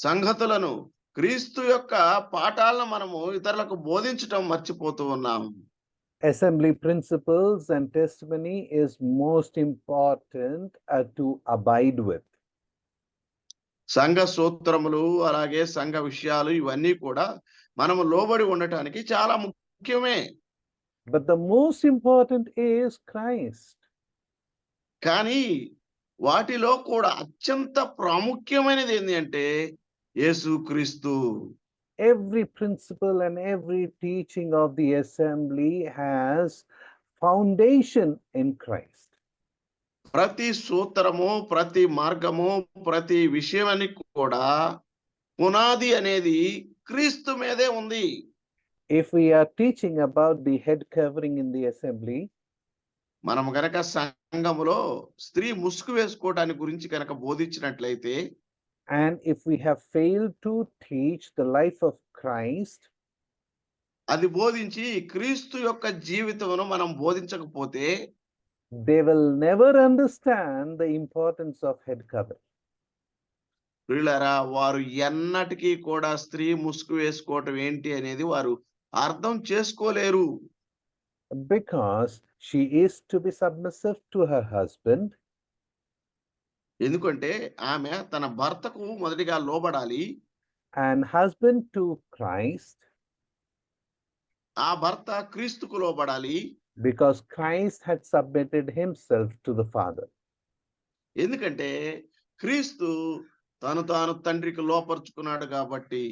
సంగతులను, క్రీస్తు యొక్క పాఠాలను మనము ఇతరులకు బోధించటం మర్చిపోతూ ఉన్నాం. Assembly principles and testimony is most important to abide with. సంఘ సూత్రములు అలాగే సంఘ విషయాలు ఇవన్నీ కూడా మనము లోబడి ఉండటానికి చాలా ముఖ్యమే. But the most important is Christ. కానీ వాటిలో కూడా అత్యంత ప్రాముఖ్యమైనది ఏంటి అంటే యేసుక్రీస్తు. Every principle and every teaching of the assembly has foundation in Christ. ప్రతి సూత్రము, ప్రతి మార్గము, ప్రతి విషయాన్ని కూడా పునాది అనేది క్రీస్తు మీదే ఉంది. If we are teaching about the head covering in the assembly, మనం గనక సంఘములో స్త్రీ ముసుగు వేసుకోవడానికి గురించి కనుక బోధించినట్లయితే, and if we have failed to teach the life of Christ, అది బోధించి క్రీస్తు యొక్క జీవితమును మనం బోధించకపోతే, they will never understand the importance of head covering. ప్రియులారా, వారు ఎన్నటికీ కూడా స్త్రీ ముసుగు వేసుకోవటం ఏంటి అనేది వారు అర్థం చేసుకోలేరు. Because she is to be submissive to her husband, ఎందుకంటే ఆమె తన భర్తకు మొదటిగా లోబడాలి, and husband to Christ, ఆ భర్త క్రీస్తుకు లోబడాలి. because Christ had submitted himself to the Father. ఎందుకంటే క్రీస్తు తాను తండ్రికి లోపరుచుకున్నాడు కాబట్టి.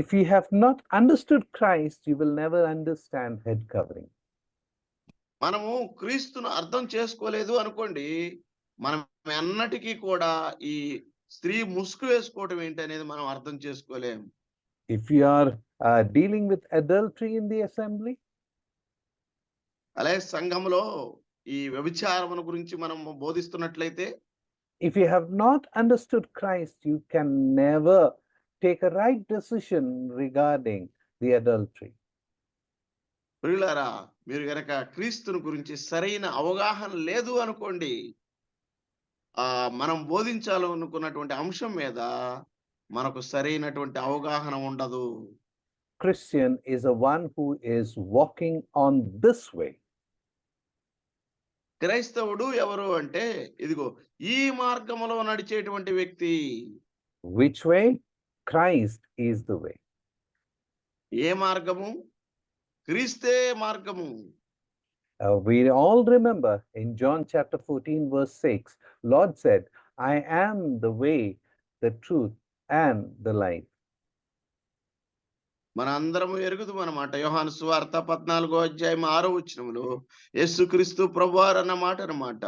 If you have not understood Christ, you will never understand head covering. మనము క్రీస్తును అర్థం చేసుకోలేదు అనుకోండి, మనం ఎన్నటికీ కూడా ఈ స్త్రీ ముసుగు వేసుకోవటం ఏంటి అనేది మనం అర్థం చేసుకోలేం. If you are dealing with adultery in the assembly, అలాగే సంఘంలో ఈ వ్యభిచారముల గురించి మనం బోధిస్తున్నట్లయితే, if you have not understood Christ, you can never take a right decision regarding the adultery. ప్రియులారా, మీరు గనక క్రీస్తుని గురించి సరైన అవగాహన లేదు అనుకోండి, మనం బోధించాలనుకున్నటువంటి అంశం మీద మనకు సరైనటువంటి అవగాహన ఉండదు. Christian is a one who is walking on this way. క్రైస్తవుడు ఎవరు అంటే ఇదిగో ఈ మార్గములో నడిచేటువంటి వ్యక్తి. Which way? Christ is the way. ఏ మార్గము? క్రీస్తే మార్గము. We all remember in John chapter 14 verse 6, Lord said, I am the way, the truth, and the life. మన అందరము ఎరుగుదు అన్నమాట. యోహాను సువార్త 14:6 యేసుక్రీస్తు ప్రభువారు అన్న మాట అన్నమాట.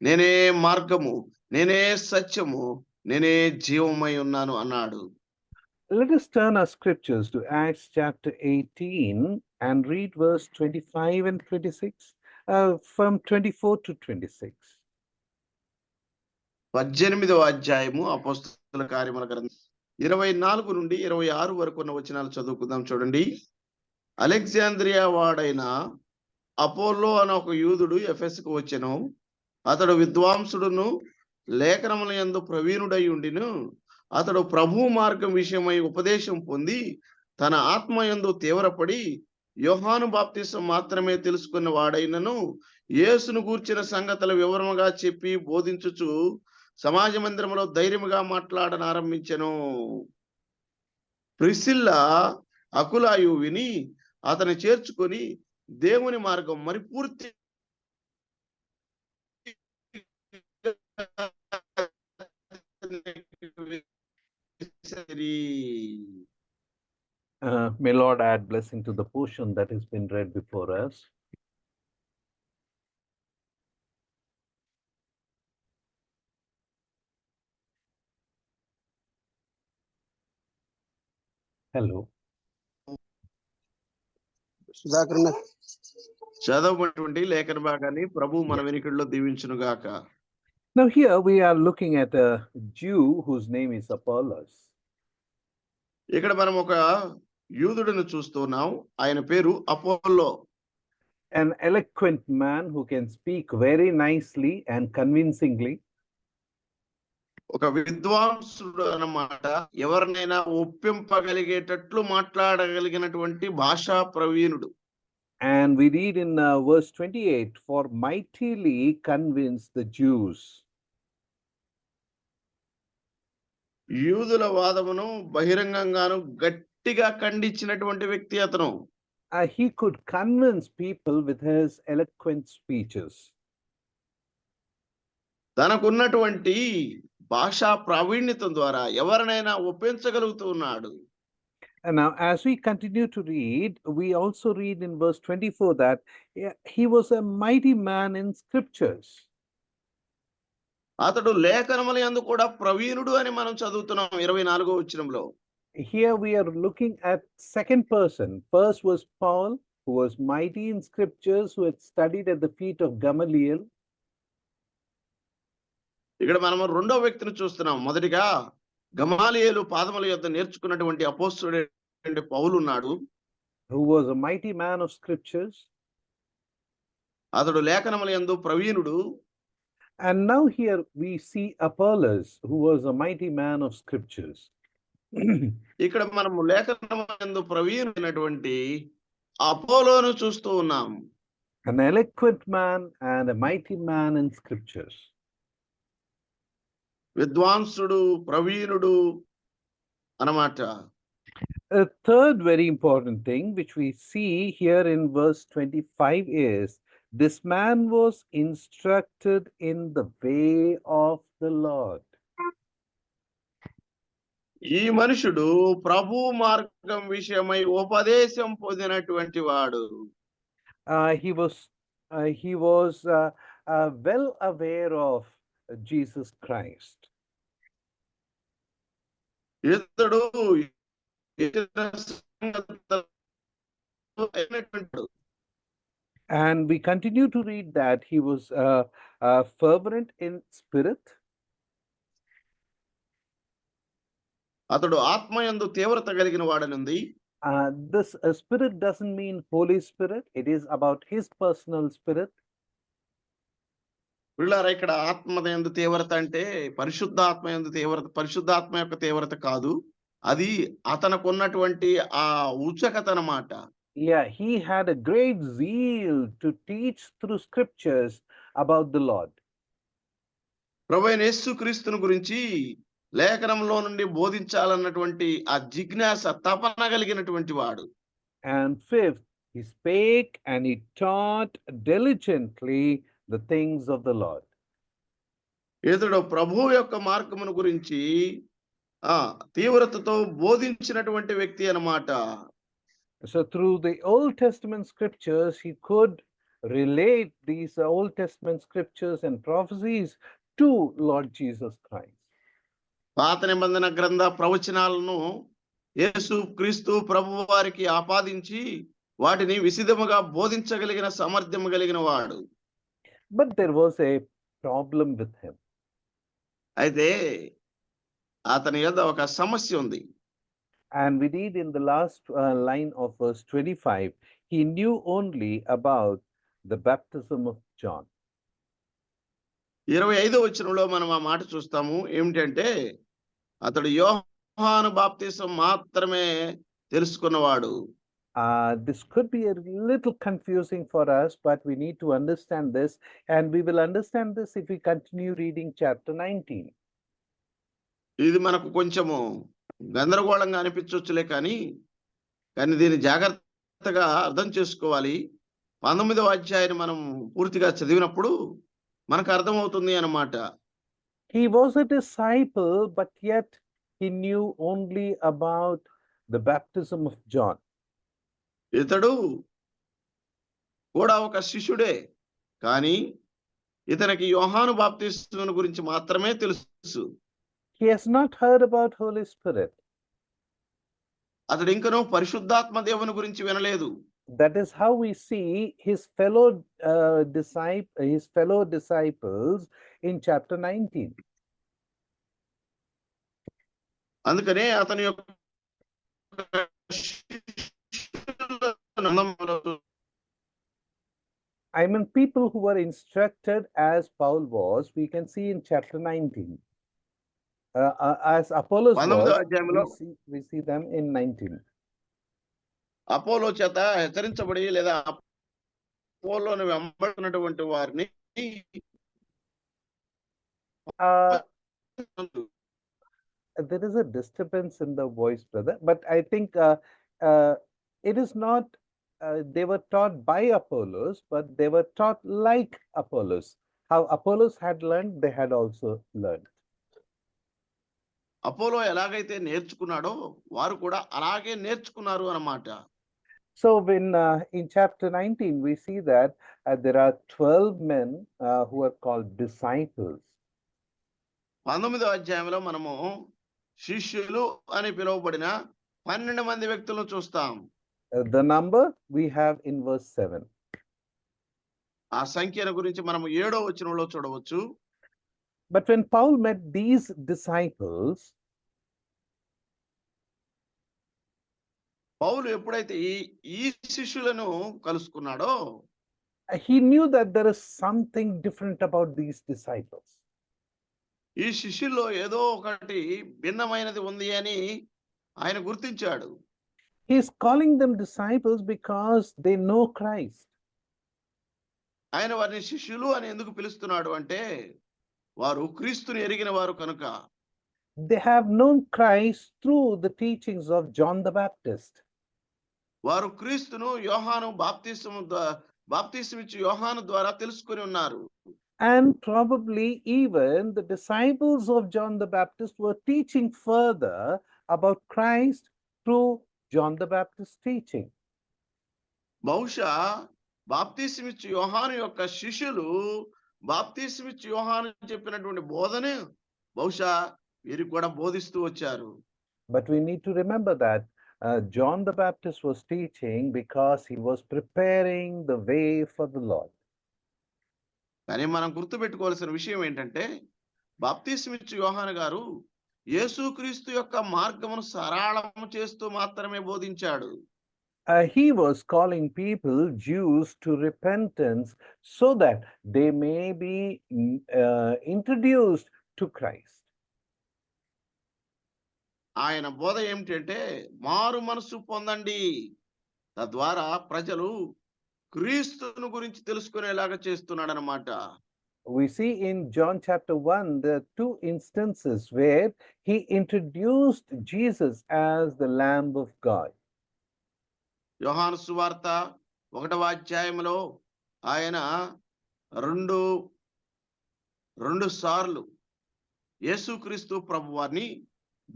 నేనే మార్గము, నేనే సత్యము, నేనే జీవమై ఉన్నాను అన్నాడు. Let us turn our scriptures to Acts chapter 18 and read verse 25 and 26, from 24 to 26. 18వ అధ్యాయము అపోస్తలుల కార్యముల గ్రంథం 24 నుండి 26 వరకు ఉన్న వచనాలు చదువుకుందాం. చూడండి. అలెగ్జాంద్రియా వాడైన అపోల్లో అనే ఒక యూదుడు ఎఫెసుకు వచ్చెను. అతడు విద్వాంసుడును లేఖనముల యందు ప్రవీణుడై ఉండిను. అతడు ప్రభు మార్గం విషయమై ఉపదేశం పొంది తన ఆత్మ యందు తీవ్రపడి యోహాను బాప్తిసం మాత్రమే తెలుసుకున్న వాడైనను యేసును గూర్చిన సంగతుల వివరముగా చెప్పి బోధించుచు సమాజ మందిరములో ధైర్యముగా మాట్లాడనారంభించెను. ప్రిసిల్లా అకులాయు విని అతని చేర్చుకొని దేవుని మార్గం మరి పూర్తి May Lord add blessing to the portion that has been read before us. Hello. Sudhakar అన్న, చదవబడినటువంటి లేఖన భాగాన్ని ప్రభు మన వెనుకల్లో దీవించును గాక. Now here we are looking at a Jew whose name is Apollos. ఇక్కడ మనం ఒక యూదుడిని చూస్తున్నాం. ఆయన పేరు Apollo. An eloquent man who can speak very nicely and convincingly. ఒక విద్వాంసుడు అన్నమాట. ఎవరినైనా ఒప్పింపగలిగేటట్లు మాట్లాడగలిగినటువంటి భాషా ప్రవీణుడు. And we read in verse 28, for mightily convinced the Jews. యూదుల వాదమును బహిరంగంగాను గట్టిగా ఖండించినటువంటి వ్యక్తి అతను. He could convince people with his eloquent speeches. తనకున్నటువంటి భాషా ప్రావీణ్యత ద్వారా ఎవరినైనా ఒప్పించగలుగుతూ ఉన్నాడు. And now, as we continue to read, we also read in verse 24 that he was a mighty man in scriptures. అతడు లేఖనముల యందు కూడా ప్రవీణుడు అని మనం చదువుతున్నాం 24వ వచనంలో. Here we are looking at second person. First was Paul, who was mighty in scriptures, who had studied at the feet of Gamaliel. ఇక్కడ మనం రెండో వ్యక్తిని చూస్తున్నాం. మొదటిగా గమాలియేలు పాదముల యొద్ద నేర్చుకున్నటువంటి అపోస్తలుడైన పౌలు ఉన్నాడు. Who was a mighty man of scriptures. అతడు లేఖనముల యందు ప్రవీణుడు. And now here we see Apollos, who was a mighty man of scriptures. ఇక్కడ మనము లేఖనముల యందు ప్రవీణుడైనటువంటి అపోలోను చూస్తూ ఉన్నాం. An eloquent man and a mighty man in scriptures. విద్వాంసుడు, ప్రవీణుడు అన్నమాట. A third very important thing which we see here in verse 25 is this man was instructed in the way of the Lord. ఈ మనుషుడు ప్రభు మార్గం విషయమై ఉపదేశం పొందినటువంటి వాడు. He was well aware of Jesus Christ. ఇతడు And we continue to read that he was fervent in spirit. అతడు ఆత్మయందు తీవ్రత కలిగిన వాడనుంది. This spirit doesn't mean Holy Spirit. It is about his personal spirit. పిల్లారా, ఇక్కడ ఆత్మయందు తీవ్రత అంటే పరిశుద్ధాత్మ యొక్క తీవ్రత కాదు. అది అతనికి ఉన్నటువంటి ఆ ఉచకత అన్నమాట. Yeah, he had a great zeal to teach through scriptures about the Lord. ప్రభువైన యేసుక్రీస్తును గురించి లేఖనంలో నుండి బోధించాలన్నటువంటి ఆ జిజ్ఞాస, తపన కలిగినటువంటి వాడు. And fifth, he spake and he taught diligently the things of the Lord. ఇతడు ప్రభువు యొక్క మార్గమును గురించి తీవ్రతతో బోధించినటువంటి వ్యక్తి అన్నమాట. So through the Old Testament scriptures, he could relate these Old Testament scriptures and prophecies to Lord Jesus Christ. పాత నిబంధన గ్రంథ ప్రవచనాలను యేసు క్రీస్తు ప్రభువు వారికి ఆపాదించి వాటిని విశదముగా బోధించగలిగిన సామర్థ్యం కలిగిన వాడు. But there was a problem with him. అయితే అతని యొద్ద ఒక సమస్య ఉంది. And we read in the last line of verse 25, he knew only about the baptism of John. 25వ వచనంలో మనం ఆ మాట చూస్తాము. ఏమిటంటే అతడు యోహాను బాప్తిసం మాత్రమే తెలుసుకున్నవాడు. This could be a little confusing for us, but we need to understand this, and we will understand this if we continue reading chapter 19. ఇది మనకు కొంచెము గందరగోళంగా అనిపించవచ్చులే కానీ దీన్ని జాగ్రత్తగా అర్థం చేసుకోవాలి. 19వ అధ్యాయాన్ని మనం పూర్తిగా చదివినప్పుడు మనకు అర్థమవుతుంది అన్నమాట. He was a disciple, but yet he knew only about the baptism of John. ఇతడు కూడా ఒక శిష్యుడే, కానీ ఇతనికి యోహాను బాప్తిస్మం గురించి మాత్రమే తెలుసు. He has not heard about Holy Spirit. అతడు ఇంకనూ పరిశుద్ధాత్మ దేవుని గురించి వినలేదు. That is how we see his fellow disciples in chapter 19. అందుకనే అతని యొక్క I mean, people who were instructed as Paul was, we can see in chapter 19. As Apollos was, we see them in 19. Apollo చేత హెచ్చరించబడి లేదా అపోలోని వెంబడుతున్నటువంటి వారిని there is a disturbance in the voice, brother, but I think it is not they were taught by Apollos, but they were taught like Apollos. How Apollos had learned, they had also learned. Apollo ఎలాగైతే నేర్చుకున్నాడో వారు కూడా అలాగే నేర్చుకున్నారు అన్నమాట. So when in chapter 19 we see that there are 12 men who are called disciples. 19వ అధ్యాయంలో మనము శిష్యులు అని పిలువబడిన 12 మంది వ్యక్తులను చూస్తాం. The number we have in verse 7. ఆ సంఖ్యల గురించి మనము 7వ వచనంలో చూడవచ్చు. But when Paul met these disciples, పౌలు ఎప్పుడైతే ఈ శిష్యులను కలుసుకున్నాడో he knew that there is something different about these disciples. ఈ శిష్యుల్లో ఏదో ఒకటి భిన్నమైనది ఉంది అని ఆయన గుర్తించాడు. He is calling them disciples because they know Christ. ఆయన వారిని శిష్యులు అని ఎందుకు పిలుస్తున్నాడు అంటే వారు క్రీస్తుని ఎరిగిన వారు కనుక. They have known Christ through the teachings of John the Baptist. వారు క్రీస్తును యోహాను బాప్తిసమిచ్చు యోహాను ద్వారా తెలుసుకొని ఉన్నారు. And probably even the disciples of John the Baptist were teaching further about Christ through John the Baptist's teaching. బహుశా బాప్తిసమిచ్చు యోహాను యొక్క శిష్యులు బాప్తిసమిచ్చు యోహాను చెప్పినటువంటి బోధన బహుశా వీరు కూడా బోధిస్తూ వచ్చారు. But we need to remember that John the Baptist was teaching because he was preparing the way for the Lord. కానీ మనం గుర్తుపెట్టుకోవాల్సిన విషయం ఏంటంటే బాప్తిసమిచ్చు యోహాను గారు యేసుక్రీస్తు యొక్క మార్గమును సరళము చేస్తూ మాత్రమే బోధించాడు. He was calling people, Jews, to repentance so that they may be introduced to Christ. ఆయన బోధ ఏమిటంటే మారు మనసు పొందండి, తద్వారా ప్రజలు క్రీస్తును గురించి తెలుసుకునేలాగా చేస్తున్నాడు అన్నమాట. We see in John chapter 1 there are two instances where he introduced Jesus as the Lamb of God. యోహాను సువార్త 1వ అధ్యాయంలో ఆయన రెండు సార్లు యేసుక్రీస్తు ప్రభువారిని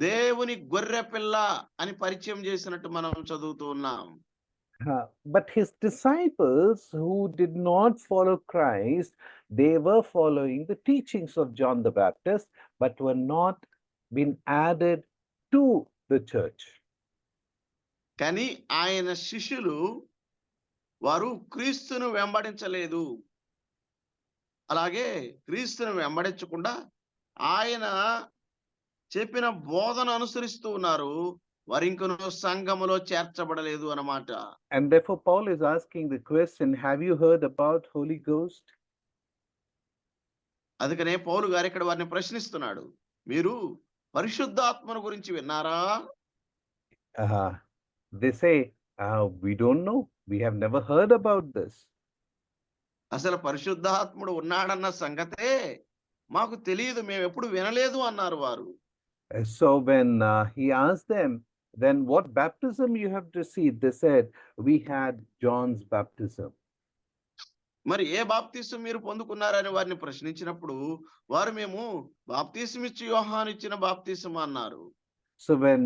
దేవుని గొర్రె పిల్ల అని పరిచయం చేసినట్టు మనం చదువుతూ ఉన్నాం. But his disciples who did not follow Christ, they were following the teachings of John the Baptist, but were not been added to the church. కానీ ఆయన శిష్యులు వారు క్రీస్తును వెంబడించలేదు. అలాగే క్రీస్తును వెంబడించకుండా ఆయన చెప్పిన బోధన అనుసరిస్తూ ఉన్నారు, వారు ఇంకను సంఘములో చేర్చబడలేదు అన్నమాట. And therefore, Paul is asking the question, have you heard about Holy Ghost? అందుకనే పౌలు గారు ఇక్కడ వారిని ప్రశ్నిస్తున్నాడు, మీరు పరిశుద్ధాత్మను గురించి విన్నారా? They say, we don't know. We have never heard about this. అసలు పరిశుద్ధాత్ముడు ఉన్నాడన్న సంగతే మాకు తెలియదు, మేము ఎప్పుడు వినలేదు అన్నారు వారు. So when he asked them, then what baptism you have received? They said, we had John's baptism. మరి ఏ బాప్తీసం మీరు పొందుకున్నారని వారిని ప్రశ్నించినప్పుడు వారు మేము బాప్తీసం ఇచ్చి యోహాను ఇచ్చిన బాప్తీసం అన్నారు. So when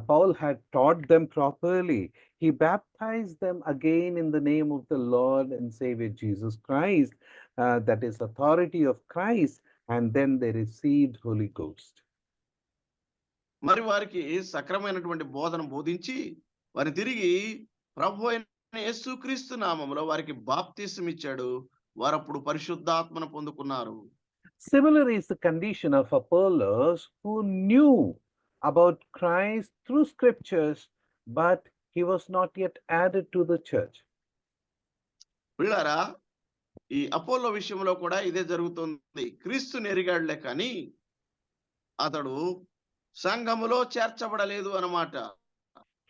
Paul had taught them properly, he baptized them again in the name of the Lord and Savior Jesus Christ, that is authority of Christ, and then they received Holy Ghost. మరి వారికి సక్రమైనటువంటి బోధన బోధించి వారిని తిరిగి ప్రభు అయిన యేసుక్రీస్తు నామములో వారికి బాప్తీసం ఇచ్చాడు. వారు అప్పుడు పరిశుద్ధాత్మను పొందుకున్నారు. Similar is the condition of Apollos, who knew about Christ through scriptures, but he was not yet added to the church. పిల్లరా, ఈ అపోల్లో విషయంలో కూడా ఇదే జరుగుతుంది. క్రీస్తుని ఎరిగాడులే కానీ అతడు సంఘములో చేర్చబడలేదు అన్నమాట.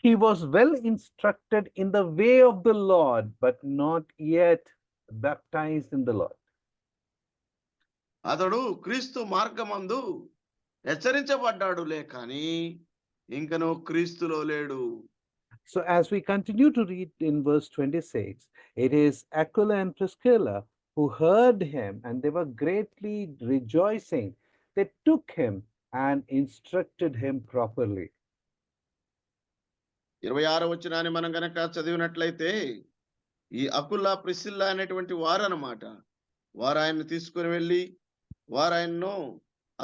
He was well instructed in the way of the Lord, but not yet baptized in the Lord. అతడు క్రీస్తు మార్గమందు హెచ్చరించబడ్డాడులే కానీ ఇంకను క్రీస్తులో లేడు. So as we continue to read in verse 26, it is Aquila and Priscilla who heard him, and they were greatly rejoicing. They took him and instructed him properly. 26వ వచనాన్ని మనం గనక చదివినట్లయితే ఈ అకుల్లా ప్రిసిల్లా అనేటువంటి వారు అన్నమాట, వారు ఆయన్ని తీసుకుని వెళ్ళి వారు ఆయన్ను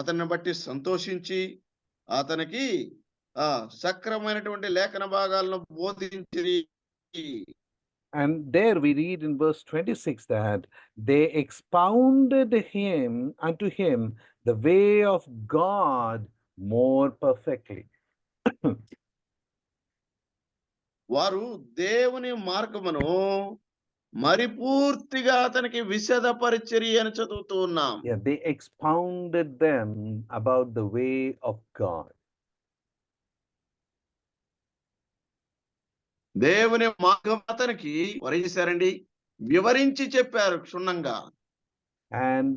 అతన్ని బట్టి సంతోషించి అతనికి సక్రమైనటువంటి లేఖన భాగాలను బోధించి. And there we read in verse 26 that they expounded unto him the way of God more perfectly. వారు దేవుని మార్గమును మరి పూర్తిగా అతనికి విశదపరిచరి అని చదువుతూ ఉన్నాం. Yeah, they expounded them about the way of God. దేవుని మార్గం అతనికి ఏం చేశారండి, వివరించి చెప్పారు క్షుణ్ణంగా. And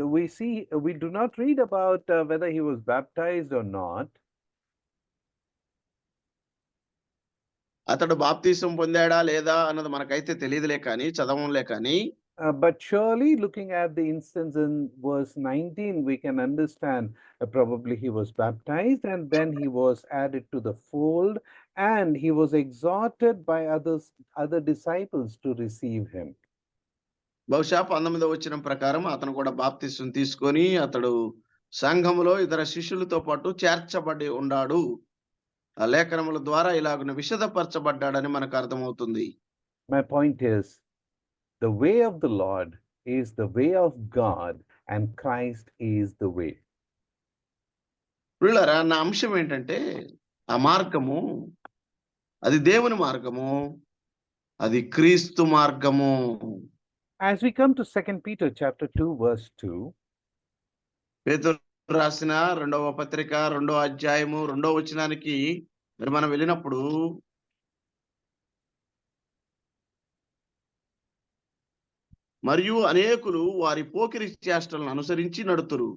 we do not read about whether he was baptized or not. అతడు బాప్తీసం పొందాడా లేదా అన్నది మనకైతే తెలియదులే కానీ చదవంలే కానీ. But surely looking at the instance in verse 19, we can understand probably he was baptized and then he was added to the fold and he was exhorted by other disciples to receive him. బహుశా 19వ వచనం ప్రకారం అతను కూడా baptism తీసుకొని అతడు సంఘములో ఇతర శిష్యులతో పాటు చేర్చబడి ఉన్నాడు. ఆ లేఖనముల ద్వారా ఇలాగున విశదపరచబడ్డాడని మనకు అర్థమవుతుంది. My point is, the way of the Lord is the way of God and Christ is the way. పిల్లరా, నా అంశం ఏంటంటే ఆ మార్గము అది దేవుని మార్గము, అది క్రీస్తు మార్గము. As we come to 2 Peter chapter 2 verse 2, పేతురు రాసిన 2వ పత్రిక 2వ అధ్యాయము 2వ వచనానికి మరి మనం వెళ్ళినప్పుడు మరియు అనేకులు వారి పోకిరి చేష్టలను అనుసరించి నడుతురు,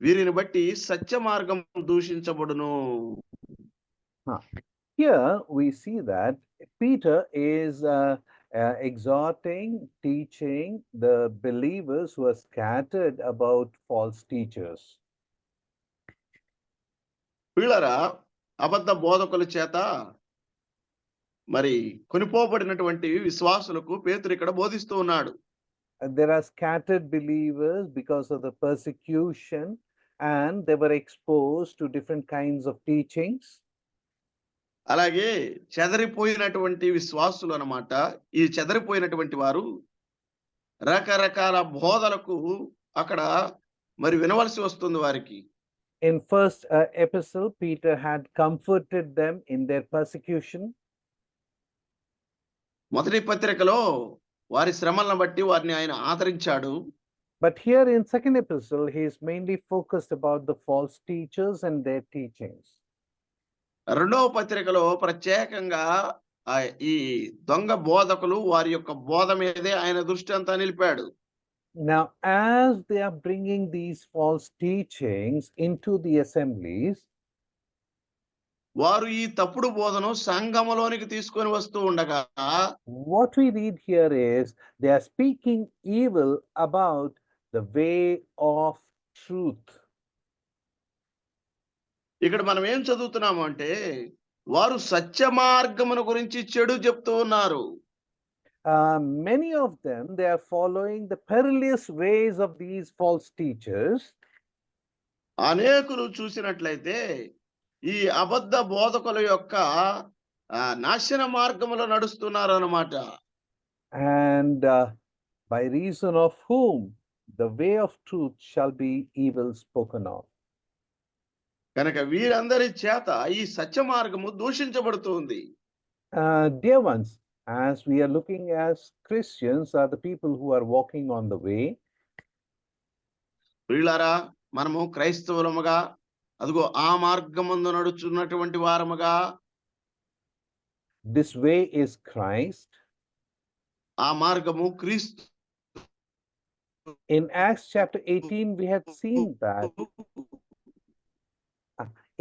వీరిని బట్టి సత్య మార్గం దూషించబడును. here we see that Peter is exhorting, teaching the believers who are scattered about false teachers. పిల్లరా, అబద్ధ బోధకుల చేత మరి కొనిపోబడినటువంటి విశ్వాసులకు పేతురు ఇక్కడ బోధిస్తూ ఉన్నాడు. There are scattered believers because of the persecution and they were exposed to different kinds of teachings. అలాగే చెదరిపోయినటువంటి విశ్వాసులు అన్నమాట. ఈ చెదరిపోయినటువంటి వారు రకరకాల బోధలకు అక్కడ మరి వినవలసి వస్తుంది వారికి. In first epistle, Peter had comforted them in their persecution. మొదటి పత్రికలో వారి శ్రమలను బట్టి వారిని ఆయన ఆదరించాడు. But here in second epistle, he is mainly focused about the false teachers and their teachings. రెండవ పత్రికలో ప్రత్యేకంగా ఈ దొంగ బోధకులు వారి యొక్క బోధ మీదే ఆయన దృష్టి అంతా నిలిపాడు. Now, as they are bringing these false teachings into the assemblies, వారు ఈ తప్పుడు బోధను సంఘములోనికి తీసుకొని వస్తూ ఉండగా what we read here is they are speaking evil about the way of truth. ఇక్కడ మనం ఏం చదువుతున్నాము అంటే వారు సత్య మార్గమును గురించి చెడు చెప్తూ ఉన్నారు. Many of them, they are following the perilous ways of these false teachers. అనేకులు చూసినట్లయితే ఈ అబద్ధ బోధకుల యొక్క నాశన మార్గములో నడుస్తున్నారు అన్నమాట. And by reason of whom the way of truth shall be evil spoken of. కనుక వీరందరి చేత ఈ సత్య మార్గము దూషించబడుతుంది. Dear ones, as we are looking as Christians are the people who are walking on the way. ప్రియులారా, మనము క్రైస్తవులముగా అదిగో ఆ మార్గమందు నడుచున్నటువంటి వారముగా, This way is Christ. ఆ మార్గము క్రీస్తు. In Acts chapter 18, we had seen that.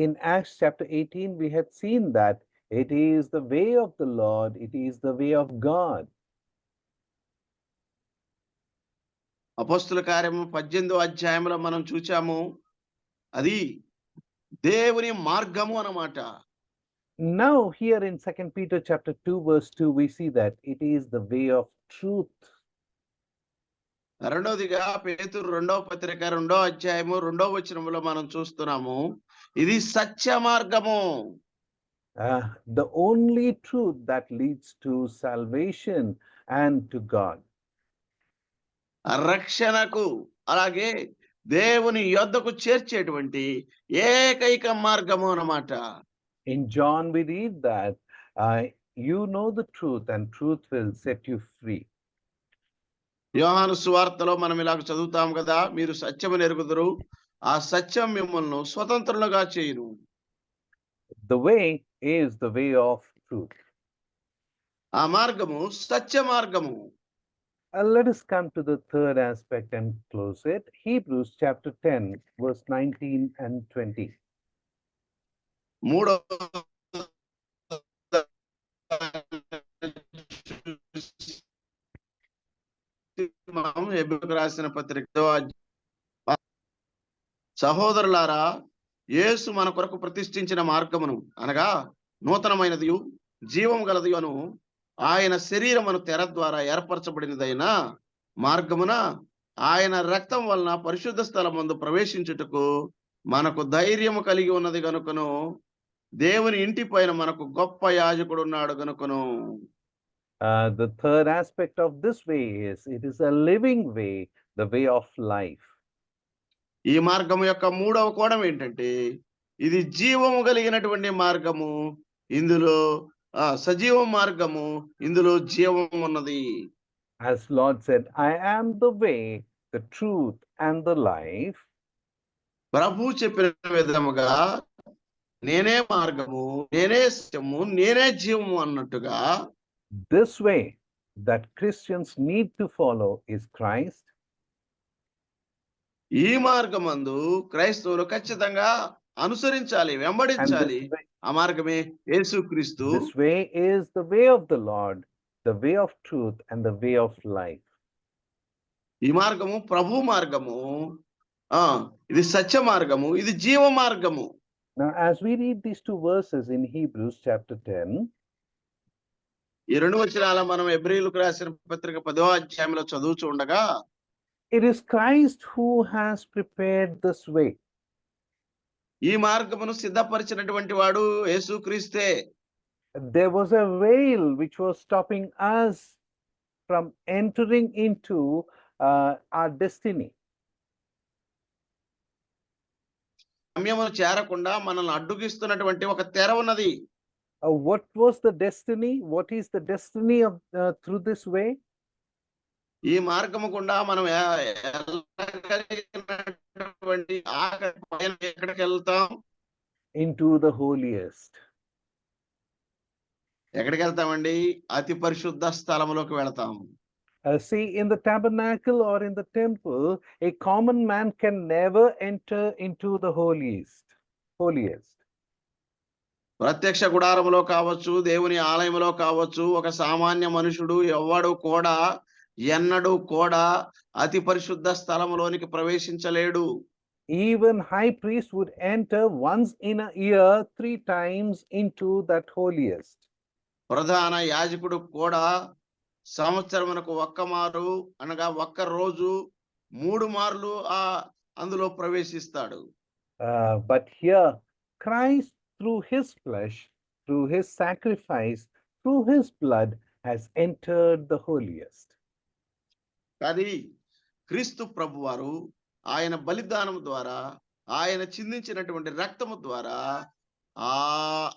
In Acts chapter 18, we had seen that it is the way of the Lord, it is the way of God. అపోస్తుల కార్యము 18వ అధ్యాయంలో మనం చూచాము, అది దేవుని మార్గము అన్నమాట. Now here in 2 Peter chapter 2 verse 2, we see that it is the way of truth. రెండవదిగా పేతురు 2వ పత్రిక 2వ అధ్యాయము 2వ వచనములో మనం చూస్తున్నాము, ఇది సత్య మార్గము. The only truth that leads to salvation and to God. రక్షణకు అలాగే దేవుని యొద్దకు చేర్చేటువంటి ఏకైక మార్గము అన్నమాట. In John we read that you know the truth and truth will set you free. యోహాను సువార్తలో మనం ఇలాగ చదువుతాం కదా, మీరు సత్యమును ఎరుగుదురు, ఆ సత్యం మిమ్మల్ని స్వతంత్రులుగా చేయును. The way is the way of truth. ఆ మార్గము సత్య మార్గము. Let us come to the third aspect and close it. Hebrews chapter 10 verse 19 and 20. మూడో హెబ్రీయులకు రాసిన పత్రిక సహోదరులారా, యేసు మన కొరకు ప్రతిష్ఠించిన మార్గమును అనగా నూతనమైనదియు జీవము గలదియు అను ఆయన శరీరమును తెర ద్వారా ఏర్పరచబడినదైన మార్గమున ఆయన రక్తం వలన పరిశుద్ధ స్థలమందు ప్రవేశించుటకు మనకు ధైర్యము కలిగి ఉన్నది గనుకను, దేవుని ఇంటి పైన మనకు గొప్ప యాజకుడు ఉన్నాడు గనుకను. The third aspect of this way is it is a living way, the way of life. ఈ మార్గము యొక్క మూడవ కోణం ఏంటంటే ఇది జీవము కలిగినటువంటి మార్గము, ఇందులో సజీవ మార్గము, ఇందులో జీవం ఉన్నది. As Lord said, I am the way, the truth and the life. ప్రభు చెప్పిన విధముగా నేనే మార్గము, నేనే సత్యము, నేనే జీవము అన్నట్టుగా This way that Christians need to follow is Christ. ఈ మార్గమందు క్రైస్తవులు ఖచ్చితంగా అనుసరించాలి, And వెంబడించాలి. ఆ మార్గమే యేసుక్రీస్తు. this way is the way of the Lord, the way of truth and the way of life. ఈ మార్గము ప్రభు మార్గము, ఇది సత్య మార్గము, ఇది జీవ మార్గము. Now, as we read these two verses in Hebrews chapter 10, ఈ రెండు వచనాల మనం హెబ్రీయులకు రాసిన పత్రిక 10వ అధ్యాయంలో చదువుచూ ఉండగా, it is Christ who has prepared this way. ఈ మార్గమును సిద్ధపరిచినటువంటి వాడు యేసుక్రీస్తే. There was a veil which was stopping us from entering into our destiny. గమ్యమును చేరకుండా మనల్ని అడ్డుగిస్తున్నటువంటి ఒక తెర ఉన్నది. What was the destiny? What is the destiny of through this way? ఈ మార్గము గుండా మనం వెళ్ళగలిగినటువంటి ఆఖరి పయనం ఎక్కడికి వెళ్తాం? Into the holiest. ఎక్కడికి వెళ్తామండి? అతి పరిశుద్ధ స్థలములోకి వెళతాం. See, in the tabernacle or in the temple, a common man can never enter into the holiest. ప్రత్యక్ష గుడారములో కావచ్చు, దేవుని ఆలయములో కావచ్చు, ఒక సామాన్య మనుషుడు ఎవ్వడు కూడా ఎన్నడూ కూడా అతి పరిశుద్ధ స్థలములోనికి ప్రవేశించలేడు. Even high priest would enter once in a year 3 times into that holiest. ప్రధాన యాజకుడు కూడా సంవత్సరమునకు ఒక్కమారు అనగా ఒక్క రోజు 3 మార్లు అందులో ప్రవేశిస్తాడు. But here Christ, through his flesh, through his sacrifice, through his blood, has entered the holiest. కానీ క్రీస్తు ప్రభువారు ఆయన బలిదానము ద్వారా, ఆయన చిందించినటువంటి రక్తము ద్వారా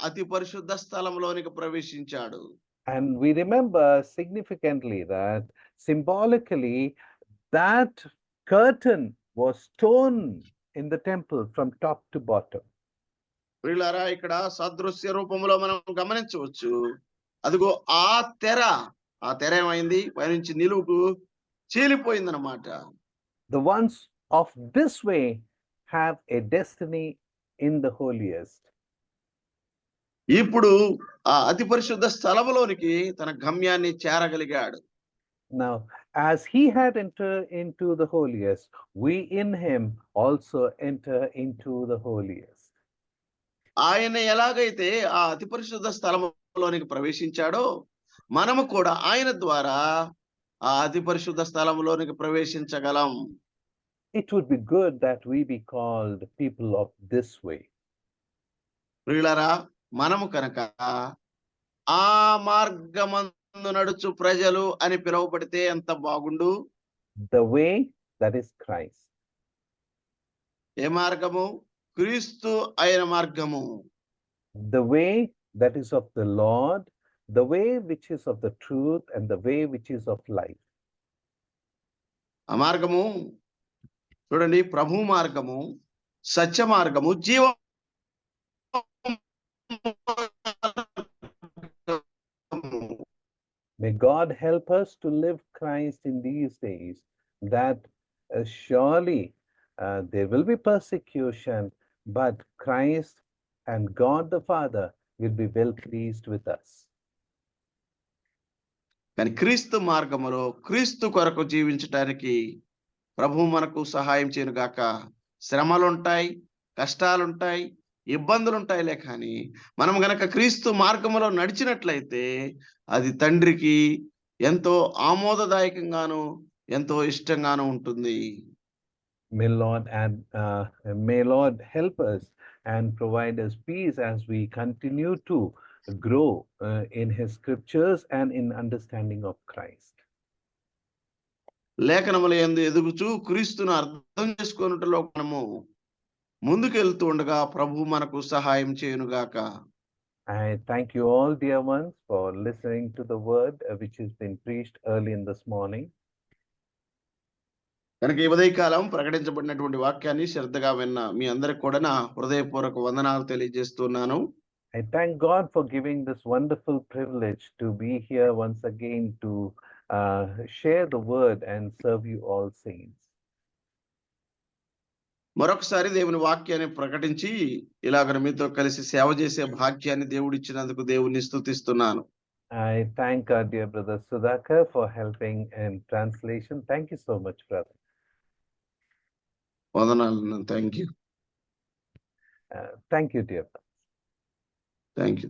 అతి పరిశుద్ధ స్థలంలోనికి ప్రవేశించాడు. And we remember significantly that symbolically that curtain was torn in the temple from top to bottom. ప్రియులారా, ఇక్కడ సదృశ్య రూపంలో మనం గమనించవచ్చు. అదిగో ఆ తెర ఏమైంది? పైనుంచి నిలువుకు చీలిపోయిందన్నమాట. The ones of this way have a destiny in the holiest. ఇప్పుడు ఆ అతి పరిశుద్ధ స్థలములోనికి తన గమ్యాన్ని చేరగలిగాడు. Now, as he had entered into the holiest, we in him also enter into the holiest. ఆయన ఎలాగైతే ఆ అతి పరిశుద్ధ స్థలములోనికి ప్రవేశించాడో, మనము కూడా ఆయన ద్వారా ఆ అతి పరిశుద్ధ స్థలములోనికి ప్రవేశించగలం. It would be good that we be called people of this way. ప్రియులారా, మనము కనుక ఆ మార్గమందు నడుచు ప్రజలు అని పిలువబడితే ఎంత బాగుండు. The way, that is Christ. ఏ మార్గము? క్రీస్తు అయిన మార్గము. The way that is of the Lord, the way which is of the truth, and the way which is of life. ఆ మార్గము చూడండి, ప్రభు మార్గము, సత్య మార్గము, జీవ May God help us to live Christ in these days, that surely there will be persecution, but Christ and God the Father will be well pleased with us. కానీ క్రీస్తు మార్గములో క్రీస్తు కొరకు జీవించడానికి ప్రభు మనకు సహాయం చేయను గాక. శ్రమలుంటాయి, కష్టాలుంటాయి, ఇబ్బందులుంటాయిలే, కానీ మనం గనక క్రీస్తు మార్గములో నడిచినట్లయితే అది తండ్రికి ఎంతో ఆమోదదాయకంగాను ఎంతో ఇష్టంగాను ఉంటుంది. May Lord help us and provide us peace as we continue to grow in his scriptures and in understanding of Christ. లేఖనముల యందు ఎదుగుచూ క్రీస్తును అర్థం చేసుకొనుటలో మనము ముందుకెళ్తూ ఉండగా ప్రభు మనకు సహాయం చేయునుగాక. I thank you all, dear ones, for listening to the word which has been preached early in this morning. కనుక ఈ ఉదయకాలం ప్రకటించబడినటువంటి వాక్యాన్ని శ్రద్ధగా విన్న మీ అందరికి కూడా నా హృదయపూర్వక వందనాలు తెలియజేస్తున్నాను. I thank God for giving this wonderful privilege to be here once again to share the word and serve you all saints. మరొకసారి దేవుని వాక్యాన్ని ప్రకటించి ఇలాగ మీతో కలిసి సేవ చేసే భాగ్యాన్ని దేవుడు ఇచ్చినందుకు దేవుణ్ణి స్తుతిస్తున్నాను. I thank our dear brother Sudhakar for helping in translation. Thank you so much, brother. వందనాలు. Thank you. Thank you, dear brother. Thank you.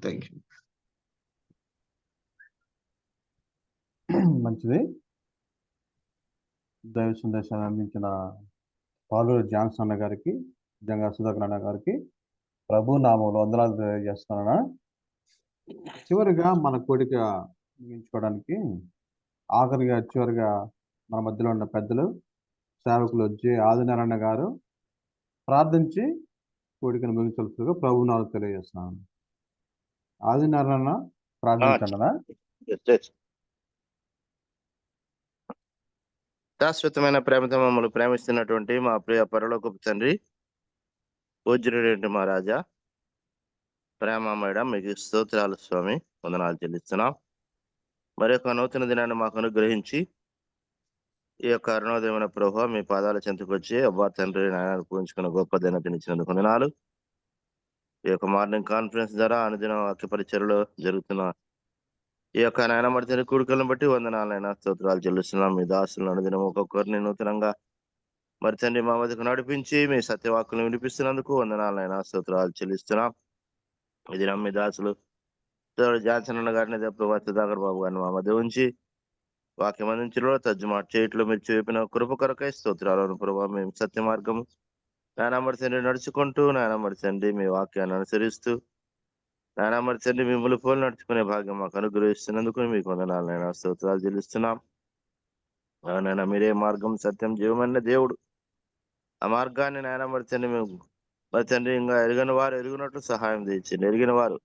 మంచిది. దైవ సందేశాన్ని అందించిన పాలూరు జాన్సన్ అన్న గారికి, జంగా సుధాకర్ అన్న గారికి ప్రభు నామంలో వందనాలు తెలియజేస్తున్నాను. చివరిగా మన కోరిక ముగించుకోవడానికి చివరిగా మన మధ్యలో ఉన్న పెద్దలు సేవకులు జె ఆదినారాయణ గారు ప్రార్థించి కోడికను ముగించవలసిందిగా ప్రభు నాకు తెలియజేస్తున్నాను. ఆదినారాయణ ప్రార్థించండి. శాశ్వతమైన ప్రేమతో మమ్మల్ని ప్రేమిస్తున్నటువంటి మా ప్రియ పరలోకపు తండ్రి, పూజ్యుడైనటువంటి మా రాజా, ప్రేమమేడ మీకు స్తోత్రాలు స్వామి, వందనాలు చెల్లిస్తున్నాం. మరి యొక్క నూతన దినాన్ని మాకు అనుగ్రహించి ఈ యొక్క అరుణోదయమైన ప్రభువా మీ పాదాల చెంతకు వచ్చి అబ్బా తండ్రి నాయన పూజించుకున్న గొప్ప దినతని ఇచ్చినందుకు వందనాలు. ఈ యొక్క మార్నింగ్ కాన్ఫరెన్స్ ద్వారా అనుదిన వాక్య పరిచర్లో జరుగుతున్న ఈ యొక్క నాయన మరి తండ్రి కూడికలను బట్టి వందనాలైనా స్తోత్రాలు చెల్లిస్తున్నాం. మీ దాసులను అనుదినం ఒక్కొక్కరిని నూతనంగా మరి తండ్రి మా వద్దకు నడిపించి మీ సత్యవాక్కులను వినిపిస్తున్నందుకు వందనాలైనా స్తోత్రాలు చెల్లిస్తున్నాం. ఇది మీ దాసులు జాన్సన్ అన్న గారిని ప్రభావ సుధాకర్ బాబు గారిని మా మధ్య ఉంచి వాక్యం అందించలో తర్జుమాట చేయట్లో మీరు చూపిన కృప కొరకై స్తోత్రాలను ప్రభావ మేము సత్య మార్గము నాయన మరి తండ్రి నడుచుకుంటూ నాయన మరి తండ్రి మీ వాక్యాన్ని అనుసరిస్తూ నాయన మరి తండ్రి మిమ్మల్ని పోలు నడుచుకునే భాగ్యం మాకు అనుగ్రహిస్తున్నందుకు మీకు వందనాలైనా స్తోత్రాలు చెల్లిస్తున్నాం. నాయన మీరే మార్గం సత్యం జీవమైన దేవుడు. ఆ మార్గాన్ని నాయన మరి తండ్రి మేము మరి తండ్రి ఇంకా ఎరిగిన వారు ఎరుగునట్లు సహాయం తెచ్చింది. ఎరిగిన వారు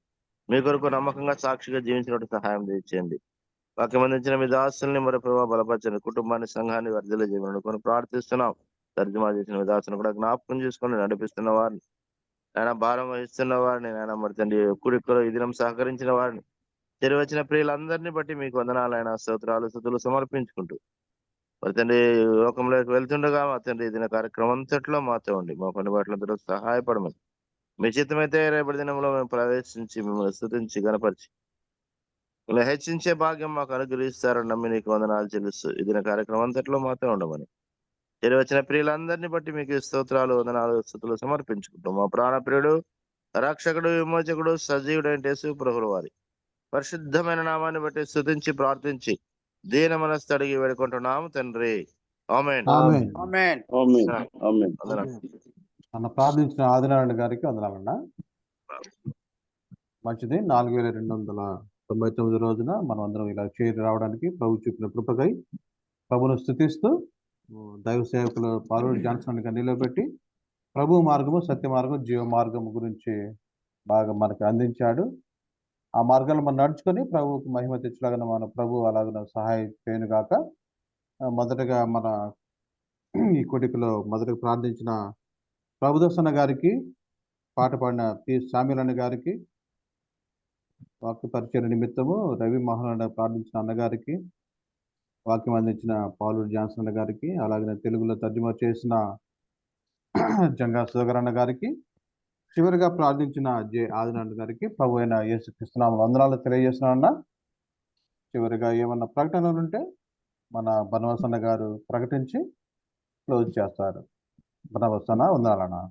మీ కొరకు నమ్మకంగా సాక్షిగా జీవించినట్టు సహాయం తెచ్చేయండి. వాక్యం అందించిన మీ దాసుల్ని మరి ప్రభావ బలపరచండి. కుటుంబాన్ని సంఘాన్ని వర్ధల జీవనుకొని ప్రార్థిస్తున్నాం. తర్జుమా చేసిన మీ దాసుని కూడా జ్ఞాపకం చేసుకొని నడిపిస్తున్న వారిని ఆయన భారం వహిస్తున్న వారిని ఆయన మరి తండ్రి కుడికలో ఈ దినం సహకరించిన వారిని తిరిగి వచ్చిన ప్రియులందరినీ బట్టి మీకు వందనాలైన స్తోత్రాలు స్తుతులు సమర్పించుకుంటూ మరి తండ్రి లోకంలోకి వెళ్తుండగా మా తండ్రి ఈ దిన కార్యక్రమం అంతట్లో మాతో ఉండి మా పని బాట్లందరూ సహాయపడమని మీ చిత్తమైతే రేపటి దినంలో మేము ప్రవేశించి మిమ్మల్ని స్తుతించి గణపరిచి ఇలా హెచ్చించే భాగ్యం మాకు అనుగ్రహిస్తారని నమ్మి నీకు వందనాలు చెల్లిస్తూ ఈ దిన కార్యక్రమం అంతట్లో మాతో ఉండమని తిరిగి వచ్చిన ప్రియులందరినీ బట్టి మీకు స్తోత్రాలు వందనాలు స్తుతులు సమర్పించుకుంటాం. మా ప్రాణప్రియుడు రక్షకుడు విమోచకుడు సజీవుడైన యేసు ప్రభువు వారి పరిశుద్ధమైన నామాన్ని బట్టి స్తుతించి ప్రార్థించి దీన మనస్సు అడిగి వేడుకుంటున్నాము తండ్రి. ఆమేన్. ఆమేన్. ఆమేన్. వందనాలు. అన్న ప్రార్థించిన ఆదినారాయణ గారికి వందనాలన్నా. మంచిది. 4299 రోజున మనం అందరం ఇలా చేరి రావడానికి ప్రభు చూపిన కృపకై ప్రభును స్తుతిస్తూ దైవ సేవకులు పాల్గొని జాన్సన్ గారిని నిలబెట్టి ప్రభు మార్గము సత్య మార్గం జీవ మార్గం గురించి బాగా మనకు అందించాడు. ఆ మార్గాలు మనం నడుచుకొని ప్రభువుకు మహిమ తెచ్చలాగా మన ప్రభు అలాగ సహాయం చేయను గాక. మొదటగా మన ఈ కోటికలో మొదటగా ప్రార్థించిన ప్రభుదర్శన గారికి, పాట పాడిన పి సామ్యులన్న గారికి, వాక్య పరిచయ నిమిత్తము రవి మోహన్ ప్రార్థించిన అన్నగారికి, వాక్యం అందించిన పాలూరు జాన్సన్ గారికి, అలాగే తెలుగులో తర్జుమా చేసిన జంగా సుధగర్ అన్న గారికి, చివరిగా ప్రార్థించిన జె ఆదినారాయణ గారికి ప్రభు అయిన యేసుక్రీస్తు నామములో వందనాలు తెలియజేస్తున్నాను. చివరిగా ఏమన్నా ప్రకటనలు ఉంటే మన బనవాసన్న గారు ప్రకటించి క్లోజ్ చేస్తారు. బనవాసన్న వందనాలన్నా.